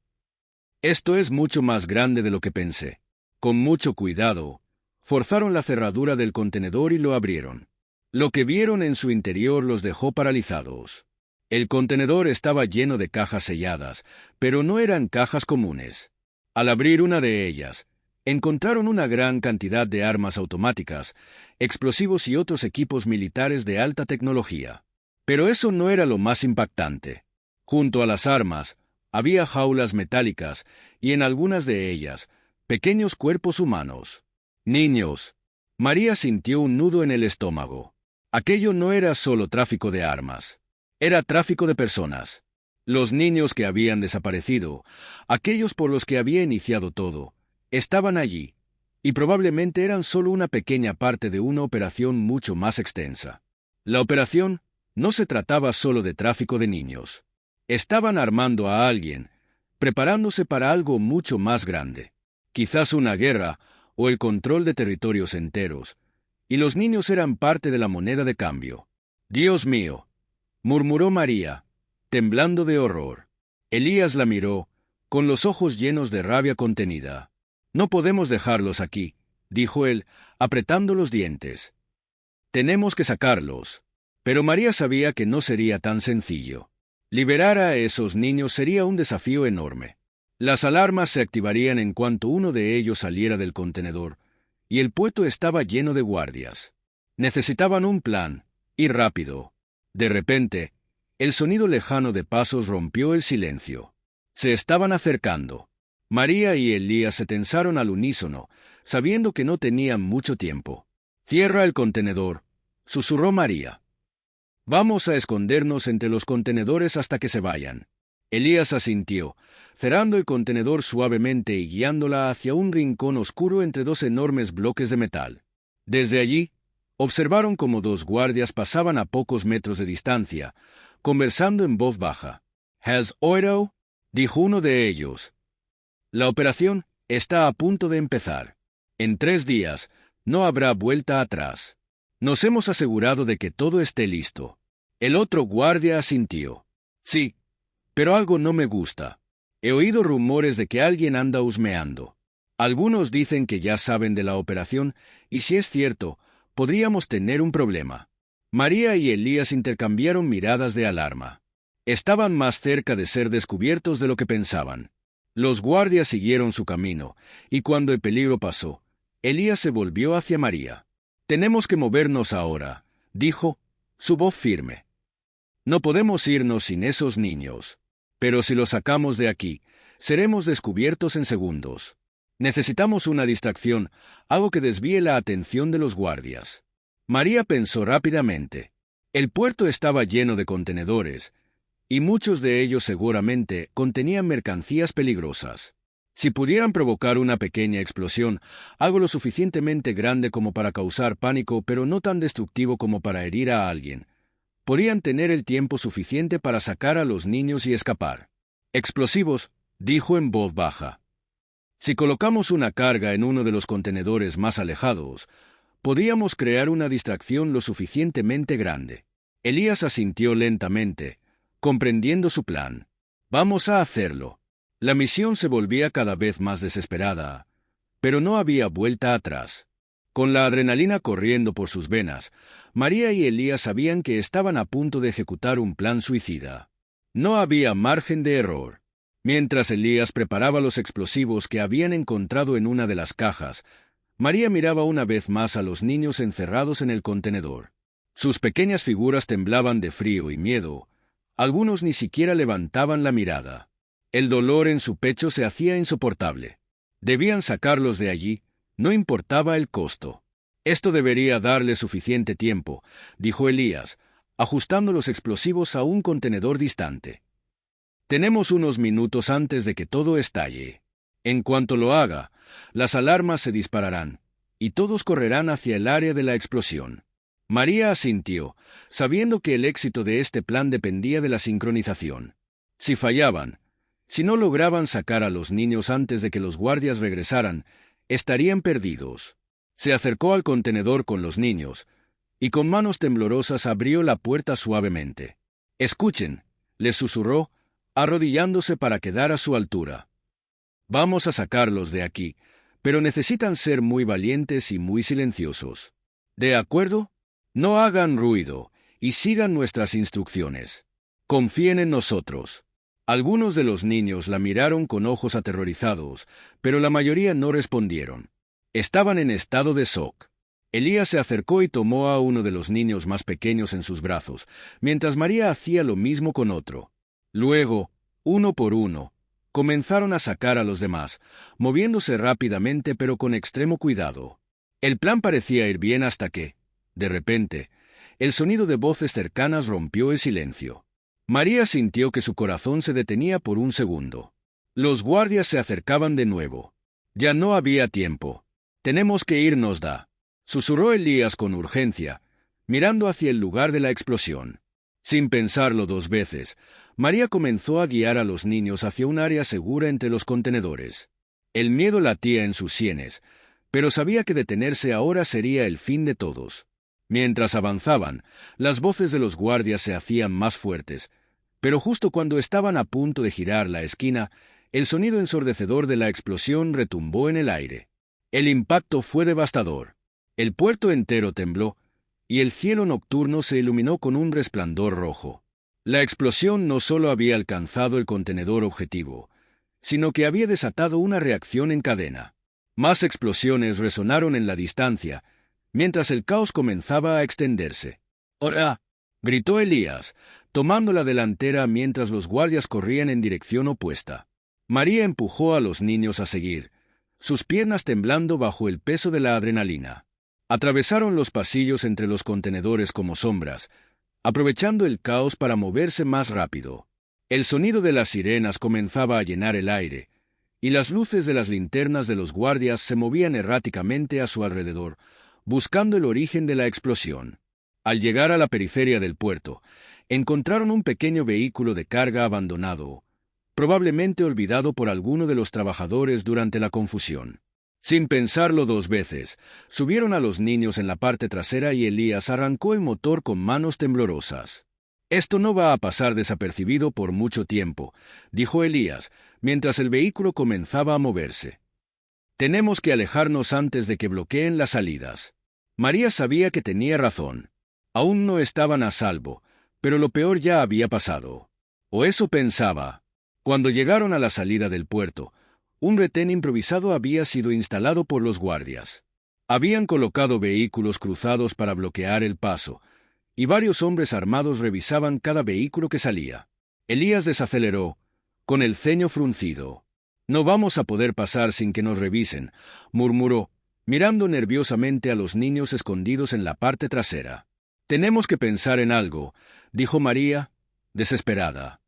«Esto es mucho más grande de lo que pensé». Con mucho cuidado, forzaron la cerradura del contenedor y lo abrieron. Lo que vieron en su interior los dejó paralizados. El contenedor estaba lleno de cajas selladas, pero no eran cajas comunes. Al abrir una de ellas, encontraron una gran cantidad de armas automáticas, explosivos y otros equipos militares de alta tecnología. Pero eso no era lo más impactante. Junto a las armas, había jaulas metálicas y en algunas de ellas, pequeños cuerpos humanos. Niños. María sintió un nudo en el estómago. Aquello no era solo tráfico de armas. Era tráfico de personas. Los niños que habían desaparecido, aquellos por los que había iniciado todo, estaban allí, y probablemente eran solo una pequeña parte de una operación mucho más extensa. La operación no se trataba solo de tráfico de niños. Estaban armando a alguien, preparándose para algo mucho más grande. Quizás una guerra o el control de territorios enteros, y los niños eran parte de la moneda de cambio. «Dios mío», murmuró María, temblando de horror. Elías la miró, con los ojos llenos de rabia contenida. «No podemos dejarlos aquí», dijo él, apretando los dientes. «Tenemos que sacarlos». Pero María sabía que no sería tan sencillo. Liberar a esos niños sería un desafío enorme. Las alarmas se activarían en cuanto uno de ellos saliera del contenedor, y el puerto estaba lleno de guardias. Necesitaban un plan, y rápido. De repente, el sonido lejano de pasos rompió el silencio. Se estaban acercando. María y Elías se tensaron al unísono, sabiendo que no tenían mucho tiempo. «Cierra el contenedor», susurró María. «Vamos a escondernos entre los contenedores hasta que se vayan». Elías asintió, cerrando el contenedor suavemente y guiándola hacia un rincón oscuro entre dos enormes bloques de metal. Desde allí, observaron cómo dos guardias pasaban a pocos metros de distancia, conversando en voz baja. «¿Has oído?», dijo uno de ellos. «La operación está a punto de empezar. En 3 días no habrá vuelta atrás. Nos hemos asegurado de que todo esté listo». El otro guardia asintió. «Sí, pero algo no me gusta. He oído rumores de que alguien anda husmeando. Algunos dicen que ya saben de la operación, y si es cierto, podríamos tener un problema». María y Elías intercambiaron miradas de alarma. Estaban más cerca de ser descubiertos de lo que pensaban. Los guardias siguieron su camino, y cuando el peligro pasó, Elías se volvió hacia María. «Tenemos que movernos ahora», dijo, su voz firme. «No podemos irnos sin esos niños. Pero si los sacamos de aquí, seremos descubiertos en segundos». Necesitamos una distracción, algo que desvíe la atención de los guardias. María pensó rápidamente. El puerto estaba lleno de contenedores, y muchos de ellos seguramente contenían mercancías peligrosas. Si pudieran provocar una pequeña explosión, algo lo suficientemente grande como para causar pánico, pero no tan destructivo como para herir a alguien, podrían tener el tiempo suficiente para sacar a los niños y escapar. Explosivos, dijo en voz baja. Si colocamos una carga en uno de los contenedores más alejados, podríamos crear una distracción lo suficientemente grande. Elías asintió lentamente, comprendiendo su plan. Vamos a hacerlo. La misión se volvía cada vez más desesperada, pero no había vuelta atrás. Con la adrenalina corriendo por sus venas, María y Elías sabían que estaban a punto de ejecutar un plan suicida. No había margen de error. Mientras Elías preparaba los explosivos que habían encontrado en una de las cajas, María miraba una vez más a los niños encerrados en el contenedor. Sus pequeñas figuras temblaban de frío y miedo. Algunos ni siquiera levantaban la mirada. El dolor en su pecho se hacía insoportable. Debían sacarlos de allí, no importaba el costo. Esto debería darle suficiente tiempo, dijo Elías, ajustando los explosivos a un contenedor distante. Tenemos unos minutos antes de que todo estalle. En cuanto lo haga, las alarmas se dispararán, y todos correrán hacia el área de la explosión. María asintió, sabiendo que el éxito de este plan dependía de la sincronización. Si fallaban, si no lograban sacar a los niños antes de que los guardias regresaran, estarían perdidos. Se acercó al contenedor con los niños, y con manos temblorosas abrió la puerta suavemente. «Escuchen», les susurró, arrodillándose para quedar a su altura. «Vamos a sacarlos de aquí, pero necesitan ser muy valientes y muy silenciosos. ¿De acuerdo? No hagan ruido, y sigan nuestras instrucciones. Confíen en nosotros». Algunos de los niños la miraron con ojos aterrorizados, pero la mayoría no respondieron. Estaban en estado de shock. Elías se acercó y tomó a uno de los niños más pequeños en sus brazos, mientras María hacía lo mismo con otro. Luego, uno por uno, comenzaron a sacar a los demás, moviéndose rápidamente pero con extremo cuidado. El plan parecía ir bien hasta que, de repente, el sonido de voces cercanas rompió el silencio. María sintió que su corazón se detenía por un segundo. Los guardias se acercaban de nuevo. Ya no había tiempo. «Tenemos que irnos da», susurró Elías con urgencia, mirando hacia el lugar de la explosión. Sin pensarlo dos veces, María comenzó a guiar a los niños hacia un área segura entre los contenedores. El miedo latía en sus sienes, pero sabía que detenerse ahora sería el fin de todos. Mientras avanzaban, las voces de los guardias se hacían más fuertes, pero justo cuando estaban a punto de girar la esquina, el sonido ensordecedor de la explosión retumbó en el aire. El impacto fue devastador. El puerto entero tembló, y el cielo nocturno se iluminó con un resplandor rojo. La explosión no solo había alcanzado el contenedor objetivo, sino que había desatado una reacción en cadena. Más explosiones resonaron en la distancia, mientras el caos comenzaba a extenderse. «¡Ora!», gritó Elías, tomando la delantera mientras los guardias corrían en dirección opuesta. María empujó a los niños a seguir, sus piernas temblando bajo el peso de la adrenalina. Atravesaron los pasillos entre los contenedores como sombras, aprovechando el caos para moverse más rápido. El sonido de las sirenas comenzaba a llenar el aire, y las luces de las linternas de los guardias se movían erráticamente a su alrededor, buscando el origen de la explosión. Al llegar a la periferia del puerto, encontraron un pequeño vehículo de carga abandonado, probablemente olvidado por alguno de los trabajadores durante la confusión. Sin pensarlo dos veces, subieron a los niños en la parte trasera y Elías arrancó el motor con manos temblorosas. «Esto no va a pasar desapercibido por mucho tiempo», dijo Elías, mientras el vehículo comenzaba a moverse. «Tenemos que alejarnos antes de que bloqueen las salidas». María sabía que tenía razón. Aún no estaban a salvo, pero lo peor ya había pasado. O eso pensaba. Cuando llegaron a la salida del puerto, un retén improvisado había sido instalado por los guardias. Habían colocado vehículos cruzados para bloquear el paso, y varios hombres armados revisaban cada vehículo que salía. Elías desaceleró, con el ceño fruncido. No vamos a poder pasar sin que nos revisen, murmuró, mirando nerviosamente a los niños escondidos en la parte trasera. Tenemos que pensar en algo, dijo María, desesperada.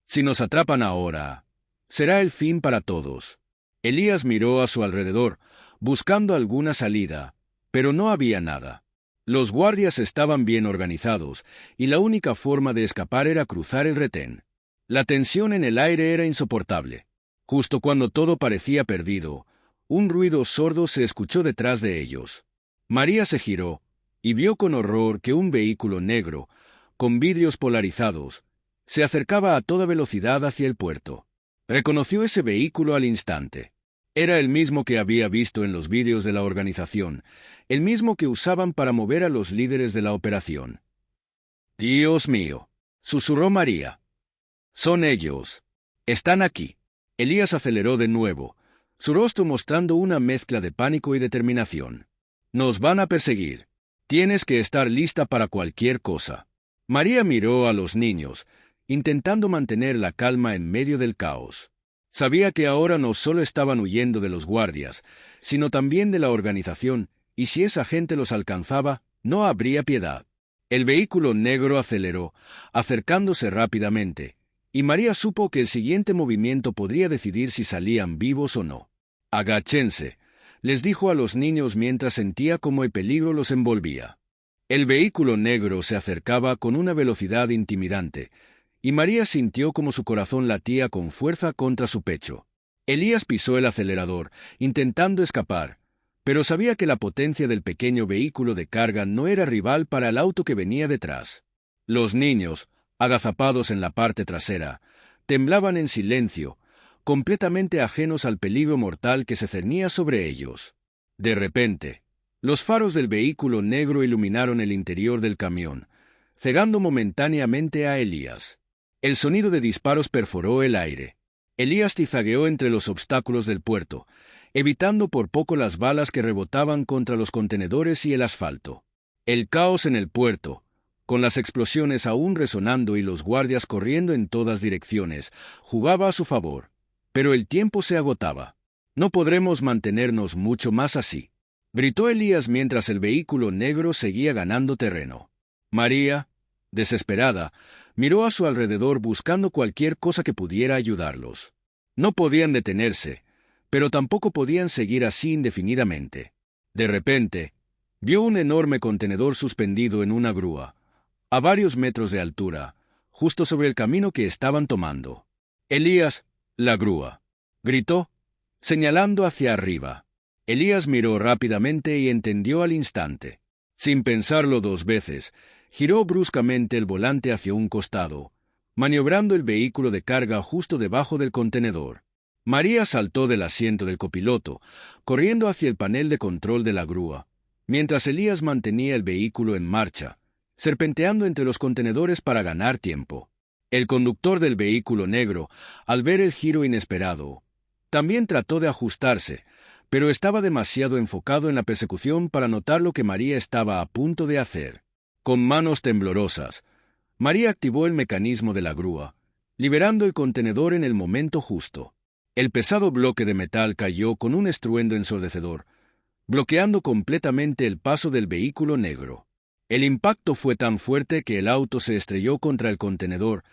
Si nos atrapan ahora, será el fin para todos. Elías miró a su alrededor, buscando alguna salida, pero no había nada. Los guardias estaban bien organizados, y la única forma de escapar era cruzar el retén. La tensión en el aire era insoportable. Justo cuando todo parecía perdido, un ruido sordo se escuchó detrás de ellos. María se giró, y vio con horror que un vehículo negro, con vidrios polarizados, se acercaba a toda velocidad hacia el puerto. Reconoció ese vehículo al instante. Era el mismo que había visto en los vídeos de la organización, el mismo que usaban para mover a los líderes de la operación. «Dios mío», susurró María. «Son ellos. Están aquí». Elías aceleró de nuevo, su rostro mostrando una mezcla de pánico y determinación. «Nos van a perseguir. Tienes que estar lista para cualquier cosa». María miró a los niños, intentando mantener la calma en medio del caos. Sabía que ahora no solo estaban huyendo de los guardias, sino también de la organización, y si esa gente los alcanzaba, no habría piedad. El vehículo negro aceleró, acercándose rápidamente, y María supo que el siguiente movimiento podría decidir si salían vivos o no. «Agáchense», les dijo a los niños mientras sentía cómo el peligro los envolvía. El vehículo negro se acercaba con una velocidad intimidante, y María sintió como su corazón latía con fuerza contra su pecho. Elías pisó el acelerador, intentando escapar, pero sabía que la potencia del pequeño vehículo de carga no era rival para el auto que venía detrás. Los niños, agazapados en la parte trasera, temblaban en silencio, completamente ajenos al peligro mortal que se cernía sobre ellos. De repente, los faros del vehículo negro iluminaron el interior del camión, cegando momentáneamente a Elías. El sonido de disparos perforó el aire. Elías tizagueó entre los obstáculos del puerto, evitando por poco las balas que rebotaban contra los contenedores y el asfalto. El caos en el puerto, con las explosiones aún resonando y los guardias corriendo en todas direcciones, jugaba a su favor. Pero el tiempo se agotaba. «No podremos mantenernos mucho más así», gritó Elías mientras el vehículo negro seguía ganando terreno. María, desesperada, miró a su alrededor buscando cualquier cosa que pudiera ayudarlos. No podían detenerse, pero tampoco podían seguir así indefinidamente. De repente, vio un enorme contenedor suspendido en una grúa, a varios metros de altura, justo sobre el camino que estaban tomando. «Elías, la grúa», gritó, señalando hacia arriba. Elías miró rápidamente y entendió al instante. Sin pensarlo dos veces, giró bruscamente el volante hacia un costado, maniobrando el vehículo de carga justo debajo del contenedor. María saltó del asiento del copiloto, corriendo hacia el panel de control de la grúa, mientras Elías mantenía el vehículo en marcha, serpenteando entre los contenedores para ganar tiempo. El conductor del vehículo negro, al ver el giro inesperado, también trató de ajustarse, pero estaba demasiado enfocado en la persecución para notar lo que María estaba a punto de hacer. Con manos temblorosas, María activó el mecanismo de la grúa, liberando el contenedor en el momento justo. El pesado bloque de metal cayó con un estruendo ensordecedor, bloqueando completamente el paso del vehículo negro. El impacto fue tan fuerte que el auto se estrelló contra el contenedor,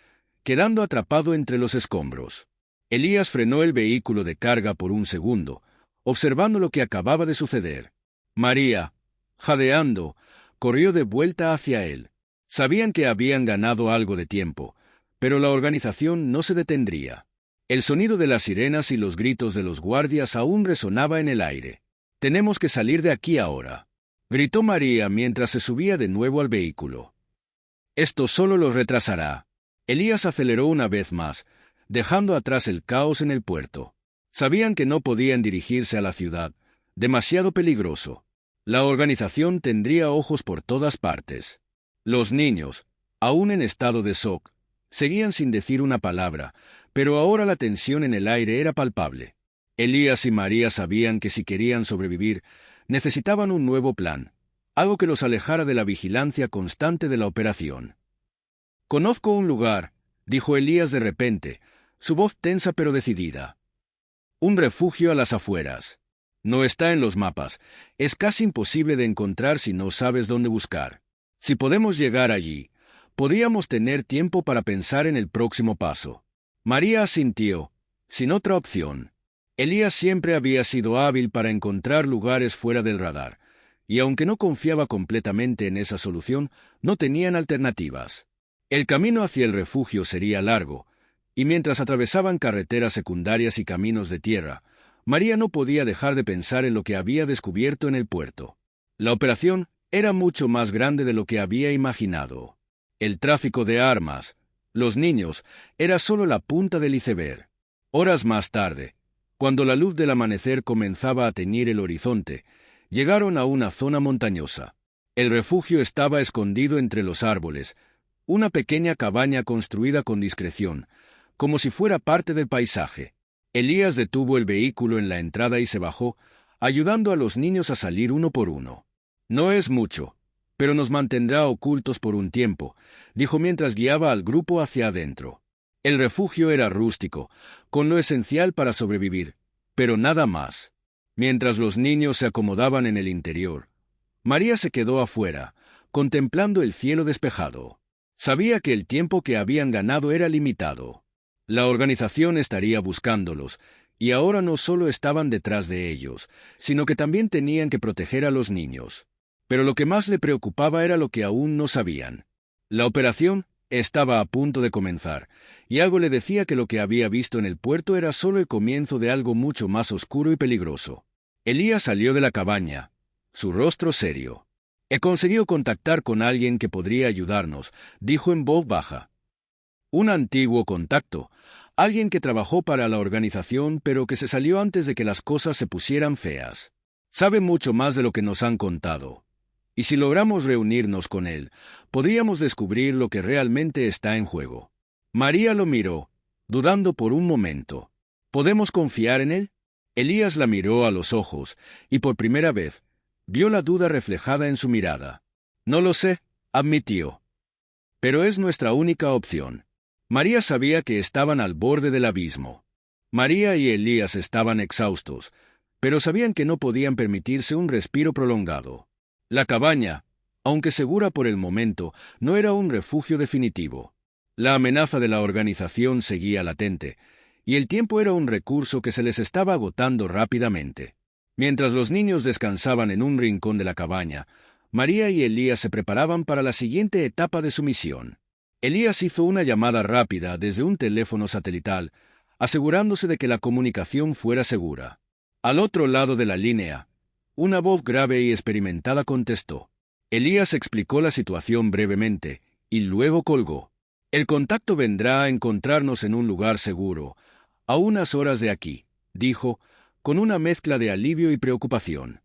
quedando atrapado entre los escombros. Elías frenó el vehículo de carga por un segundo, observando lo que acababa de suceder. María, jadeando, corrió de vuelta hacia él. Sabían que habían ganado algo de tiempo, pero la organización no se detendría. El sonido de las sirenas y los gritos de los guardias aún resonaba en el aire. «Tenemos que salir de aquí ahora», gritó María mientras se subía de nuevo al vehículo. «Esto solo los retrasará». Elías aceleró una vez más, dejando atrás el caos en el puerto. Sabían que no podían dirigirse a la ciudad, demasiado peligroso. La organización tendría ojos por todas partes. Los niños, aún en estado de shock, seguían sin decir una palabra, pero ahora la tensión en el aire era palpable. Elías y María sabían que si querían sobrevivir, necesitaban un nuevo plan, algo que los alejara de la vigilancia constante de la operación. «Conozco un lugar», dijo Elías de repente, su voz tensa pero decidida. Un refugio a las afueras. No está en los mapas. Es casi imposible de encontrar si no sabes dónde buscar. Si podemos llegar allí, podríamos tener tiempo para pensar en el próximo paso. María asintió, sin otra opción. Elías siempre había sido hábil para encontrar lugares fuera del radar, y aunque no confiaba completamente en esa solución, no tenían alternativas. El camino hacia el refugio sería largo, y mientras atravesaban carreteras secundarias y caminos de tierra, María no podía dejar de pensar en lo que había descubierto en el puerto. La operación era mucho más grande de lo que había imaginado. El tráfico de armas, los niños, era solo la punta del iceberg. Horas más tarde, cuando la luz del amanecer comenzaba a teñir el horizonte, llegaron a una zona montañosa. El refugio estaba escondido entre los árboles, una pequeña cabaña construida con discreción, como si fuera parte del paisaje. Elías detuvo el vehículo en la entrada y se bajó, ayudando a los niños a salir uno por uno. No es mucho, pero nos mantendrá ocultos por un tiempo, dijo mientras guiaba al grupo hacia adentro. El refugio era rústico, con lo esencial para sobrevivir, pero nada más. Mientras los niños se acomodaban en el interior, María se quedó afuera, contemplando el cielo despejado. Sabía que el tiempo que habían ganado era limitado. La organización estaría buscándolos, y ahora no solo estaban detrás de ellos, sino que también tenían que proteger a los niños. Pero lo que más le preocupaba era lo que aún no sabían. La operación estaba a punto de comenzar, y algo le decía que lo que había visto en el puerto era solo el comienzo de algo mucho más oscuro y peligroso. Elías salió de la cabaña, su rostro serio. He conseguido contactar con alguien que podría ayudarnos, dijo en voz baja. Un antiguo contacto, alguien que trabajó para la organización pero que se salió antes de que las cosas se pusieran feas. Sabe mucho más de lo que nos han contado. Y si logramos reunirnos con él, podríamos descubrir lo que realmente está en juego. María lo miró, dudando por un momento. ¿Podemos confiar en él? Elías la miró a los ojos, y por primera vez, vio la duda reflejada en su mirada. No lo sé, admitió. Pero es nuestra única opción. María sabía que estaban al borde del abismo. María y Elías estaban exhaustos, pero sabían que no podían permitirse un respiro prolongado. La cabaña, aunque segura por el momento, no era un refugio definitivo. La amenaza de la organización seguía latente, y el tiempo era un recurso que se les estaba agotando rápidamente. Mientras los niños descansaban en un rincón de la cabaña, María y Elías se preparaban para la siguiente etapa de su misión. Elías hizo una llamada rápida desde un teléfono satelital, asegurándose de que la comunicación fuera segura. Al otro lado de la línea, una voz grave y experimentada contestó. Elías explicó la situación brevemente, y luego colgó. El contacto vendrá a encontrarnos en un lugar seguro, a unas horas de aquí, dijo, con una mezcla de alivio y preocupación.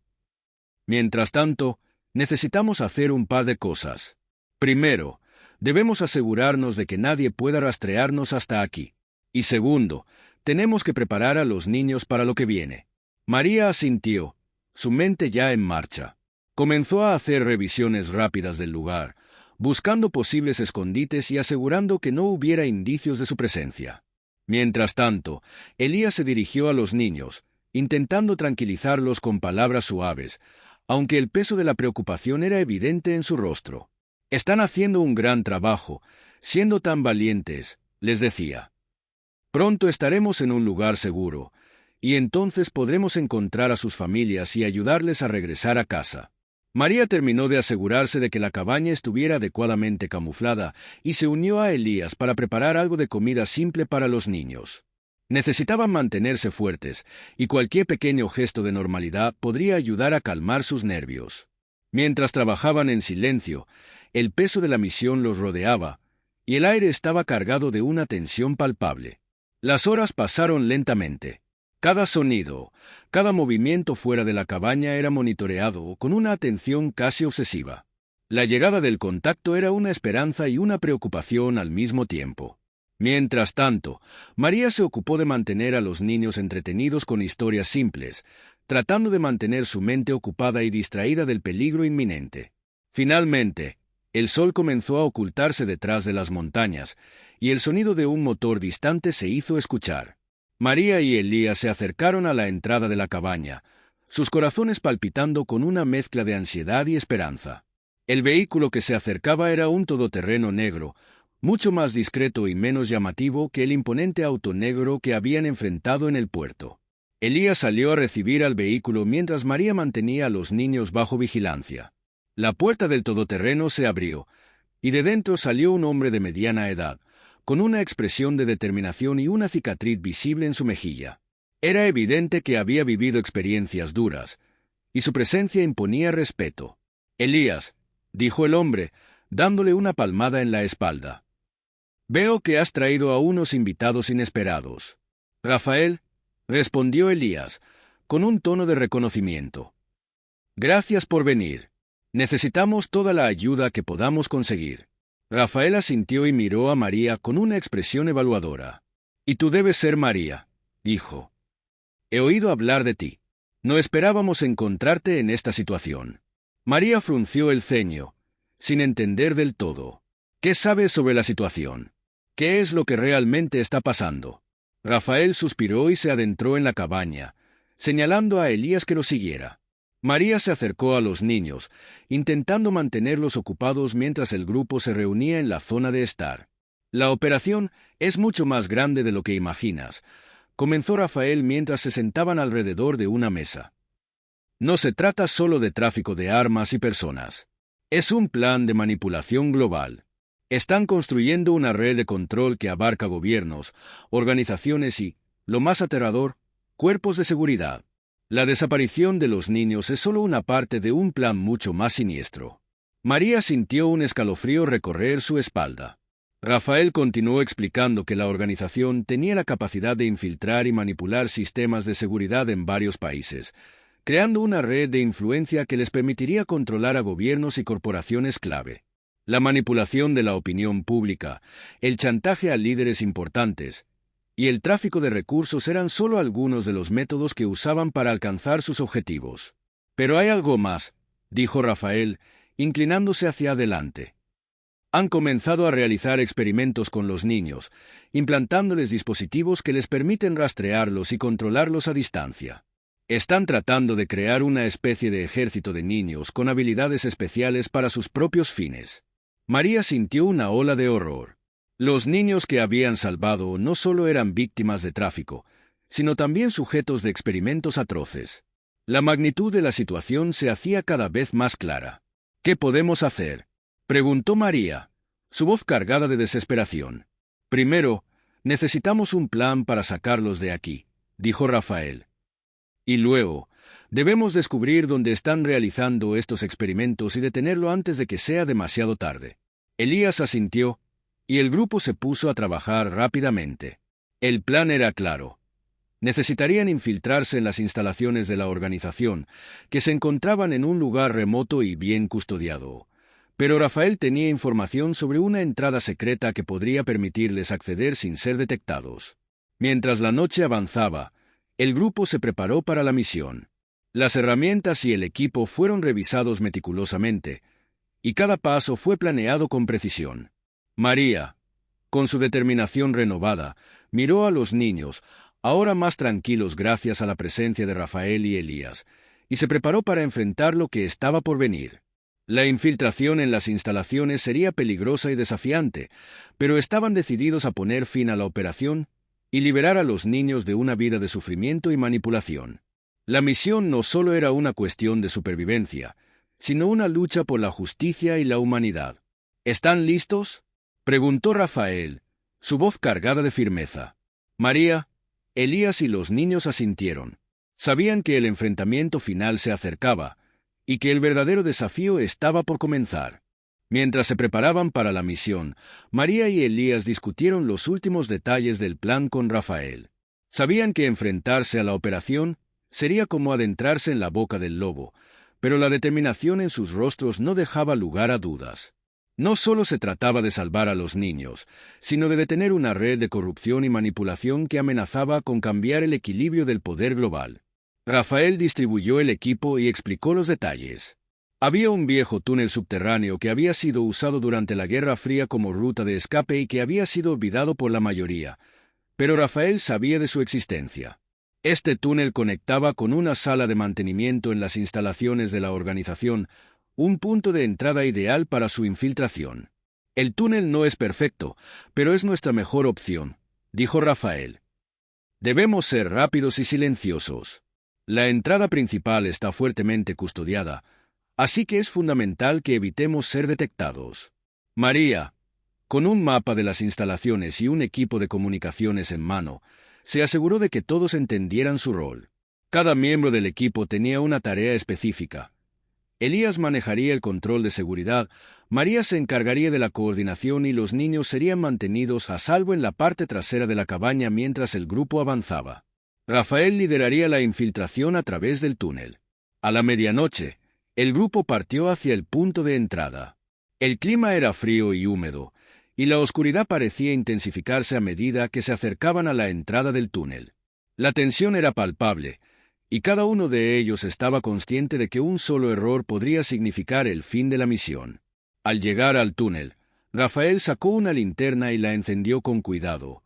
Mientras tanto, necesitamos hacer un par de cosas. Primero, debemos asegurarnos de que nadie pueda rastrearnos hasta aquí. Y segundo, tenemos que preparar a los niños para lo que viene. María asintió, su mente ya en marcha. Comenzó a hacer revisiones rápidas del lugar, buscando posibles escondites y asegurando que no hubiera indicios de su presencia. Mientras tanto, Elías se dirigió a los niños, intentando tranquilizarlos con palabras suaves, aunque el peso de la preocupación era evidente en su rostro. Están haciendo un gran trabajo, siendo tan valientes, les decía. Pronto estaremos en un lugar seguro, y entonces podremos encontrar a sus familias y ayudarles a regresar a casa. María terminó de asegurarse de que la cabaña estuviera adecuadamente camuflada y se unió a Elías para preparar algo de comida simple para los niños. Necesitaban mantenerse fuertes, y cualquier pequeño gesto de normalidad podría ayudar a calmar sus nervios. Mientras trabajaban en silencio, el peso de la misión los rodeaba, y el aire estaba cargado de una tensión palpable. Las horas pasaron lentamente. Cada sonido, cada movimiento fuera de la cabaña era monitoreado con una atención casi obsesiva. La llegada del contacto era una esperanza y una preocupación al mismo tiempo. Mientras tanto, María se ocupó de mantener a los niños entretenidos con historias simples, tratando de mantener su mente ocupada y distraída del peligro inminente. Finalmente, el sol comenzó a ocultarse detrás de las montañas, y el sonido de un motor distante se hizo escuchar. María y Elías se acercaron a la entrada de la cabaña, sus corazones palpitando con una mezcla de ansiedad y esperanza. El vehículo que se acercaba era un todoterreno negro, mucho más discreto y menos llamativo que el imponente auto negro que habían enfrentado en el puerto. Elías salió a recibir al vehículo mientras María mantenía a los niños bajo vigilancia. La puerta del todoterreno se abrió, y de dentro salió un hombre de mediana edad, con una expresión de determinación y una cicatriz visible en su mejilla. Era evidente que había vivido experiencias duras, y su presencia imponía respeto. «Elías», dijo el hombre, dándole una palmada en la espalda. «Veo que has traído a unos invitados inesperados». «Rafael», respondió Elías, con un tono de reconocimiento. «Gracias por venir. Necesitamos toda la ayuda que podamos conseguir». Rafael asintió y miró a María con una expresión evaluadora. «Y tú debes ser María», dijo. «He oído hablar de ti. No esperábamos encontrarte en esta situación». María frunció el ceño, sin entender del todo. «¿Qué sabes sobre la situación? ¿Qué es lo que realmente está pasando?» Rafael suspiró y se adentró en la cabaña, señalando a Elías que lo siguiera. María se acercó a los niños, intentando mantenerlos ocupados mientras el grupo se reunía en la zona de estar. «La operación es mucho más grande de lo que imaginas», comenzó Rafael mientras se sentaban alrededor de una mesa. «No se trata solo de tráfico de armas y personas. Es un plan de manipulación global. Están construyendo una red de control que abarca gobiernos, organizaciones y, lo más aterrador, cuerpos de seguridad. La desaparición de los niños es solo una parte de un plan mucho más siniestro». María sintió un escalofrío recorrer su espalda. Rafael continuó explicando que la organización tenía la capacidad de infiltrar y manipular sistemas de seguridad en varios países, creando una red de influencia que les permitiría controlar a gobiernos y corporaciones clave. La manipulación de la opinión pública, el chantaje a líderes importantes y el tráfico de recursos eran solo algunos de los métodos que usaban para alcanzar sus objetivos. «Pero hay algo más», dijo Rafael, inclinándose hacia adelante. «Han comenzado a realizar experimentos con los niños, implantándoles dispositivos que les permiten rastrearlos y controlarlos a distancia. Están tratando de crear una especie de ejército de niños con habilidades especiales para sus propios fines». María sintió una ola de horror. Los niños que habían salvado no solo eran víctimas de tráfico, sino también sujetos de experimentos atroces. La magnitud de la situación se hacía cada vez más clara. «¿Qué podemos hacer?», preguntó María, su voz cargada de desesperación. «Primero, necesitamos un plan para sacarlos de aquí», dijo Rafael. «Y luego, debemos descubrir dónde están realizando estos experimentos y detenerlo antes de que sea demasiado tarde». Elías asintió, y el grupo se puso a trabajar rápidamente. El plan era claro. Necesitarían infiltrarse en las instalaciones de la organización, que se encontraban en un lugar remoto y bien custodiado. Pero Rafael tenía información sobre una entrada secreta que podría permitirles acceder sin ser detectados. Mientras la noche avanzaba, el grupo se preparó para la misión. Las herramientas y el equipo fueron revisados meticulosamente, y cada paso fue planeado con precisión. María, con su determinación renovada, miró a los niños, ahora más tranquilos gracias a la presencia de Rafael y Elías, y se preparó para enfrentar lo que estaba por venir. La infiltración en las instalaciones sería peligrosa y desafiante, pero estaban decididos a poner fin a la operación y liberar a los niños de una vida de sufrimiento y manipulación. La misión no solo era una cuestión de supervivencia, sino una lucha por la justicia y la humanidad. «¿Están listos?», preguntó Rafael, su voz cargada de firmeza. María, Elías y los niños asintieron. Sabían que el enfrentamiento final se acercaba, y que el verdadero desafío estaba por comenzar. Mientras se preparaban para la misión, María y Elías discutieron los últimos detalles del plan con Rafael. Sabían que enfrentarse a la operación sería como adentrarse en la boca del lobo, pero la determinación en sus rostros no dejaba lugar a dudas. No solo se trataba de salvar a los niños, sino de detener una red de corrupción y manipulación que amenazaba con cambiar el equilibrio del poder global. Rafael distribuyó el equipo y explicó los detalles. Había un viejo túnel subterráneo que había sido usado durante la Guerra Fría como ruta de escape y que había sido olvidado por la mayoría, pero Rafael sabía de su existencia. Este túnel conectaba con una sala de mantenimiento en las instalaciones de la organización, un punto de entrada ideal para su infiltración. El túnel no es perfecto, pero es nuestra mejor opción, dijo Rafael. Debemos ser rápidos y silenciosos. La entrada principal está fuertemente custodiada, así que es fundamental que evitemos ser detectados. María, con un mapa de las instalaciones y un equipo de comunicaciones en mano, se aseguró de que todos entendieran su rol. Cada miembro del equipo tenía una tarea específica. Elías manejaría el control de seguridad, María se encargaría de la coordinación y los niños serían mantenidos a salvo en la parte trasera de la cabaña mientras el grupo avanzaba. Rafael lideraría la infiltración a través del túnel. A la medianoche, el grupo partió hacia el punto de entrada. El clima era frío y húmedo, y la oscuridad parecía intensificarse a medida que se acercaban a la entrada del túnel. La tensión era palpable, y cada uno de ellos estaba consciente de que un solo error podría significar el fin de la misión. Al llegar al túnel, Rafael sacó una linterna y la encendió con cuidado,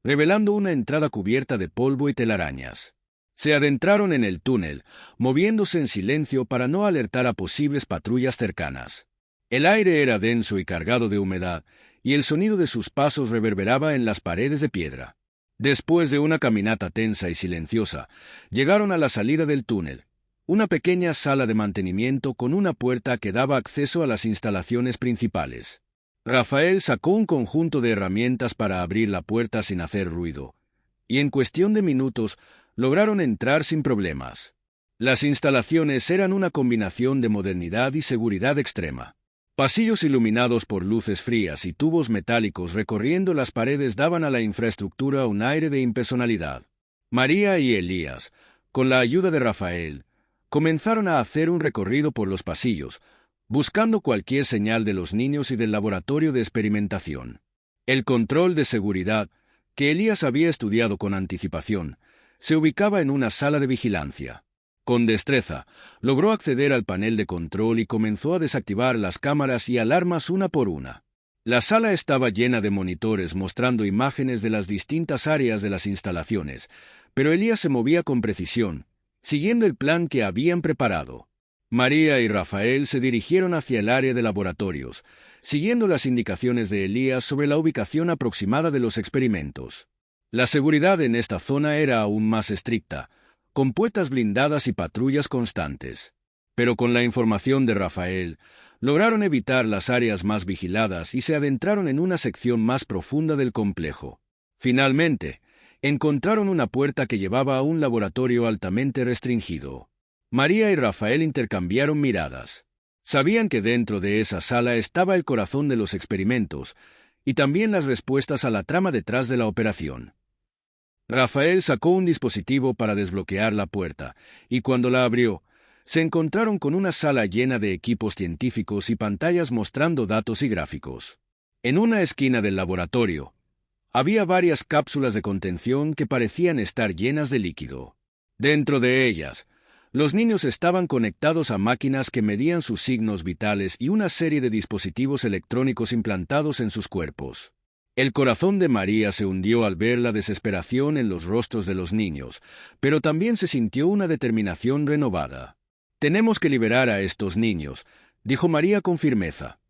revelando una entrada cubierta de polvo y telarañas. Se adentraron en el túnel, moviéndose en silencio para no alertar a posibles patrullas cercanas. El aire era denso y cargado de humedad, y el sonido de sus pasos reverberaba en las paredes de piedra. Después de una caminata tensa y silenciosa, llegaron a la salida del túnel, una pequeña sala de mantenimiento con una puerta que daba acceso a las instalaciones principales. Rafael sacó un conjunto de herramientas para abrir la puerta sin hacer ruido, y en cuestión de minutos lograron entrar sin problemas. Las instalaciones eran una combinación de modernidad y seguridad extrema. Pasillos iluminados por luces frías y tubos metálicos recorriendo las paredes daban a la infraestructura un aire de impersonalidad. María y Elías, con la ayuda de Rafael, comenzaron a hacer un recorrido por los pasillos, buscando cualquier señal de los niños y del laboratorio de experimentación. El control de seguridad, que Elías había estudiado con anticipación, se ubicaba en una sala de vigilancia. Con destreza, logró acceder al panel de control y comenzó a desactivar las cámaras y alarmas una por una. La sala estaba llena de monitores mostrando imágenes de las distintas áreas de las instalaciones, pero Elías se movía con precisión, siguiendo el plan que habían preparado. María y Rafael se dirigieron hacia el área de laboratorios, siguiendo las indicaciones de Elías sobre la ubicación aproximada de los experimentos. La seguridad en esta zona era aún más estricta, con puertas blindadas y patrullas constantes. Pero con la información de Rafael, lograron evitar las áreas más vigiladas y se adentraron en una sección más profunda del complejo. Finalmente, encontraron una puerta que llevaba a un laboratorio altamente restringido. María y Rafael intercambiaron miradas. Sabían que dentro de esa sala estaba el corazón de los experimentos y también las respuestas a la trama detrás de la operación. Rafael sacó un dispositivo para desbloquear la puerta, y cuando la abrió, se encontraron con una sala llena de equipos científicos y pantallas mostrando datos y gráficos. En una esquina del laboratorio, había varias cápsulas de contención que parecían estar llenas de líquido. Dentro de ellas, los niños estaban conectados a máquinas que medían sus signos vitales y una serie de dispositivos electrónicos implantados en sus cuerpos. El corazón de María se hundió al ver la desesperación en los rostros de los niños, pero también se sintió una determinación renovada. «Tenemos que liberar a estos niños», dijo María con firmeza.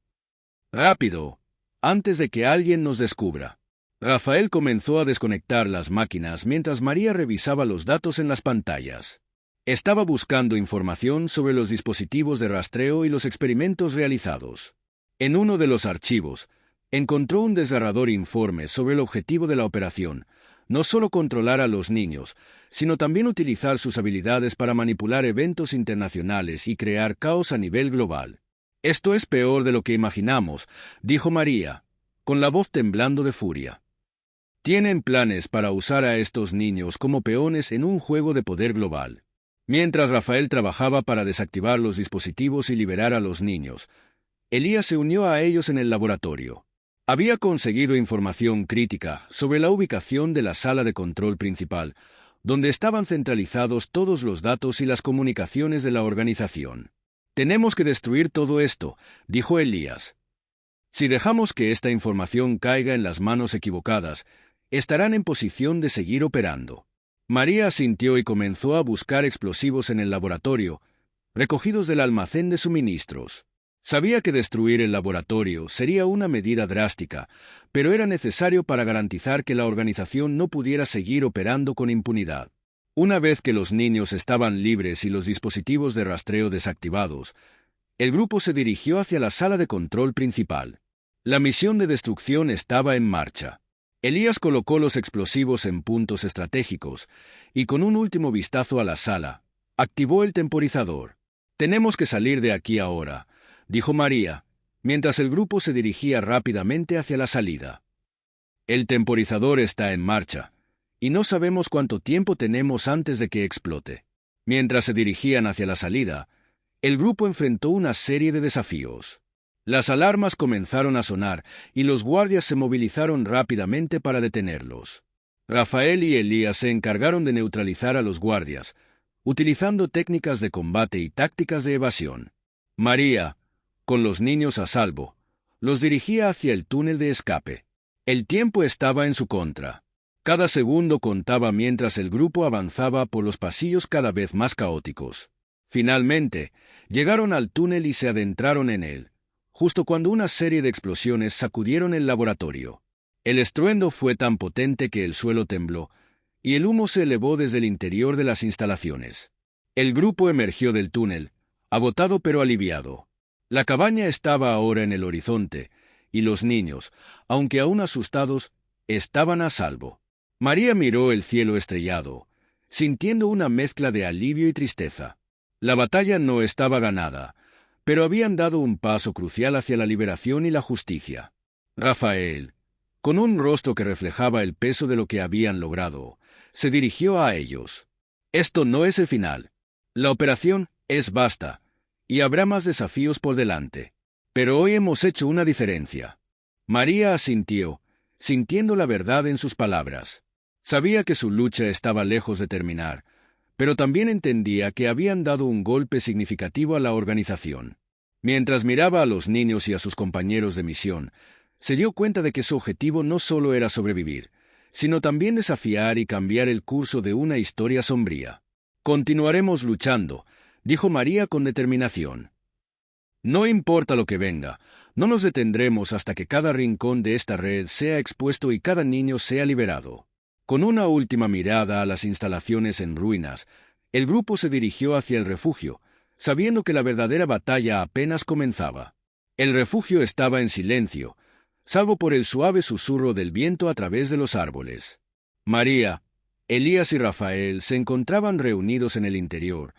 «Rápido, antes de que alguien nos descubra». Rafael comenzó a desconectar las máquinas mientras María revisaba los datos en las pantallas. Estaba buscando información sobre los dispositivos de rastreo y los experimentos realizados. En uno de los archivos, encontró un desgarrador informe sobre el objetivo de la operación, no solo controlar a los niños, sino también utilizar sus habilidades para manipular eventos internacionales y crear caos a nivel global. «Esto es peor de lo que imaginamos», dijo María, con la voz temblando de furia. «Tienen planes para usar a estos niños como peones en un juego de poder global». Mientras Rafael trabajaba para desactivar los dispositivos y liberar a los niños, Elías se unió a ellos en el laboratorio. Había conseguido información crítica sobre la ubicación de la sala de control principal, donde estaban centralizados todos los datos y las comunicaciones de la organización. «Tenemos que destruir todo esto», dijo Elías. «Si dejamos que esta información caiga en las manos equivocadas, estarán en posición de seguir operando. María asintió y comenzó a buscar explosivos en el laboratorio, recogidos del almacén de suministros. Sabía que destruir el laboratorio sería una medida drástica, pero era necesario para garantizar que la organización no pudiera seguir operando con impunidad. Una vez que los niños estaban libres y los dispositivos de rastreo desactivados, el grupo se dirigió hacia la sala de control principal. La misión de destrucción estaba en marcha. Elías colocó los explosivos en puntos estratégicos y, con un último vistazo a la sala, activó el temporizador. «Tenemos que salir de aquí ahora», dijo María, mientras el grupo se dirigía rápidamente hacia la salida. «El temporizador está en marcha, y no sabemos cuánto tiempo tenemos antes de que explote». Mientras se dirigían hacia la salida, el grupo enfrentó una serie de desafíos. Las alarmas comenzaron a sonar y los guardias se movilizaron rápidamente para detenerlos. Rafael y Elías se encargaron de neutralizar a los guardias, utilizando técnicas de combate y tácticas de evasión. María, con los niños a salvo, los dirigía hacia el túnel de escape. El tiempo estaba en su contra. Cada segundo contaba mientras el grupo avanzaba por los pasillos cada vez más caóticos. Finalmente, llegaron al túnel y se adentraron en él, justo cuando una serie de explosiones sacudieron el laboratorio. El estruendo fue tan potente que el suelo tembló, y el humo se elevó desde el interior de las instalaciones. El grupo emergió del túnel, agotado pero aliviado. La cabaña estaba ahora en el horizonte, y los niños, aunque aún asustados, estaban a salvo. María miró el cielo estrellado, sintiendo una mezcla de alivio y tristeza. La batalla no estaba ganada, pero habían dado un paso crucial hacia la liberación y la justicia. Rafael, con un rostro que reflejaba el peso de lo que habían logrado, se dirigió a ellos. «Esto no es el final. La operación es vasta, y habrá más desafíos por delante. Pero hoy hemos hecho una diferencia». María asintió, sintiendo la verdad en sus palabras. Sabía que su lucha estaba lejos de terminar, pero también entendía que habían dado un golpe significativo a la organización. Mientras miraba a los niños y a sus compañeros de misión, se dio cuenta de que su objetivo no solo era sobrevivir, sino también desafiar y cambiar el curso de una historia sombría. «Continuaremos luchando», dijo María con determinación. «No importa lo que venga, no nos detendremos hasta que cada rincón de esta red sea expuesto y cada niño sea liberado». Con una última mirada a las instalaciones en ruinas, el grupo se dirigió hacia el refugio, sabiendo que la verdadera batalla apenas comenzaba. El refugio estaba en silencio, salvo por el suave susurro del viento a través de los árboles. María, Elías y Rafael se encontraban reunidos en el interior,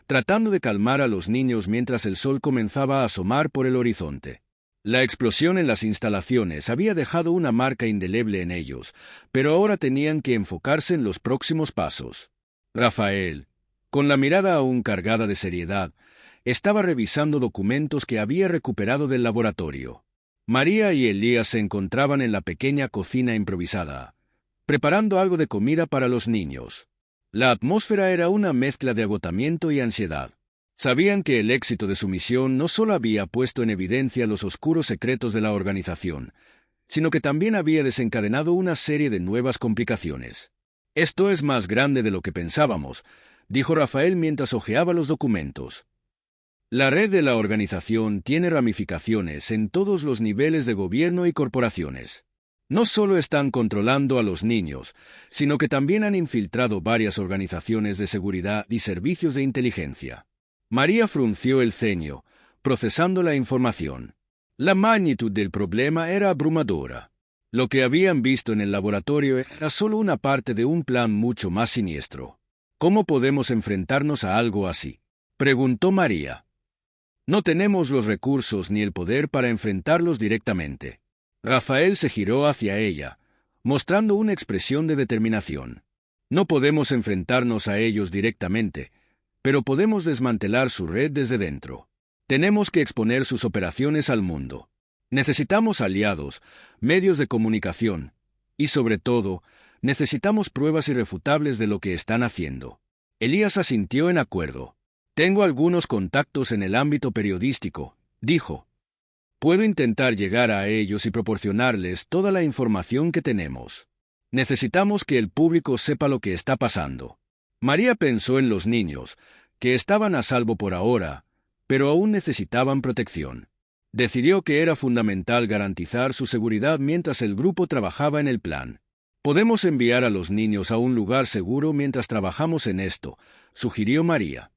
tratando de calmar a los niños mientras el sol comenzaba a asomar por el horizonte. La explosión en las instalaciones había dejado una marca indeleble en ellos, pero ahora tenían que enfocarse en los próximos pasos. Rafael, con la mirada aún cargada de seriedad, estaba revisando documentos que había recuperado del laboratorio. María y Elías se encontraban en la pequeña cocina improvisada, preparando algo de comida para los niños. La atmósfera era una mezcla de agotamiento y ansiedad. Sabían que el éxito de su misión no solo había puesto en evidencia los oscuros secretos de la organización, sino que también había desencadenado una serie de nuevas complicaciones. «Esto es más grande de lo que pensábamos», dijo Rafael mientras hojeaba los documentos. «La red de la organización tiene ramificaciones en todos los niveles de gobierno y corporaciones. No solo están controlando a los niños, sino que también han infiltrado varias organizaciones de seguridad y servicios de inteligencia». María frunció el ceño, procesando la información. La magnitud del problema era abrumadora. Lo que habían visto en el laboratorio era solo una parte de un plan mucho más siniestro. «¿Cómo podemos enfrentarnos a algo así?», preguntó María. «No tenemos los recursos ni el poder para enfrentarlos directamente». Rafael se giró hacia ella, mostrando una expresión de determinación. «No podemos enfrentarnos a ellos directamente, pero podemos desmantelar su red desde dentro. Tenemos que exponer sus operaciones al mundo. Necesitamos aliados, medios de comunicación, y sobre todo, necesitamos pruebas irrefutables de lo que están haciendo». Elías asintió en acuerdo. «Tengo algunos contactos en el ámbito periodístico», dijo. «Puedo intentar llegar a ellos y proporcionarles toda la información que tenemos». Necesitamos que el público sepa lo que está pasando. María pensó en los niños, que estaban a salvo por ahora, pero aún necesitaban protección. Decidió que era fundamental garantizar su seguridad mientras el grupo trabajaba en el plan. Podemos enviar a los niños a un lugar seguro mientras trabajamos en esto, sugirió María.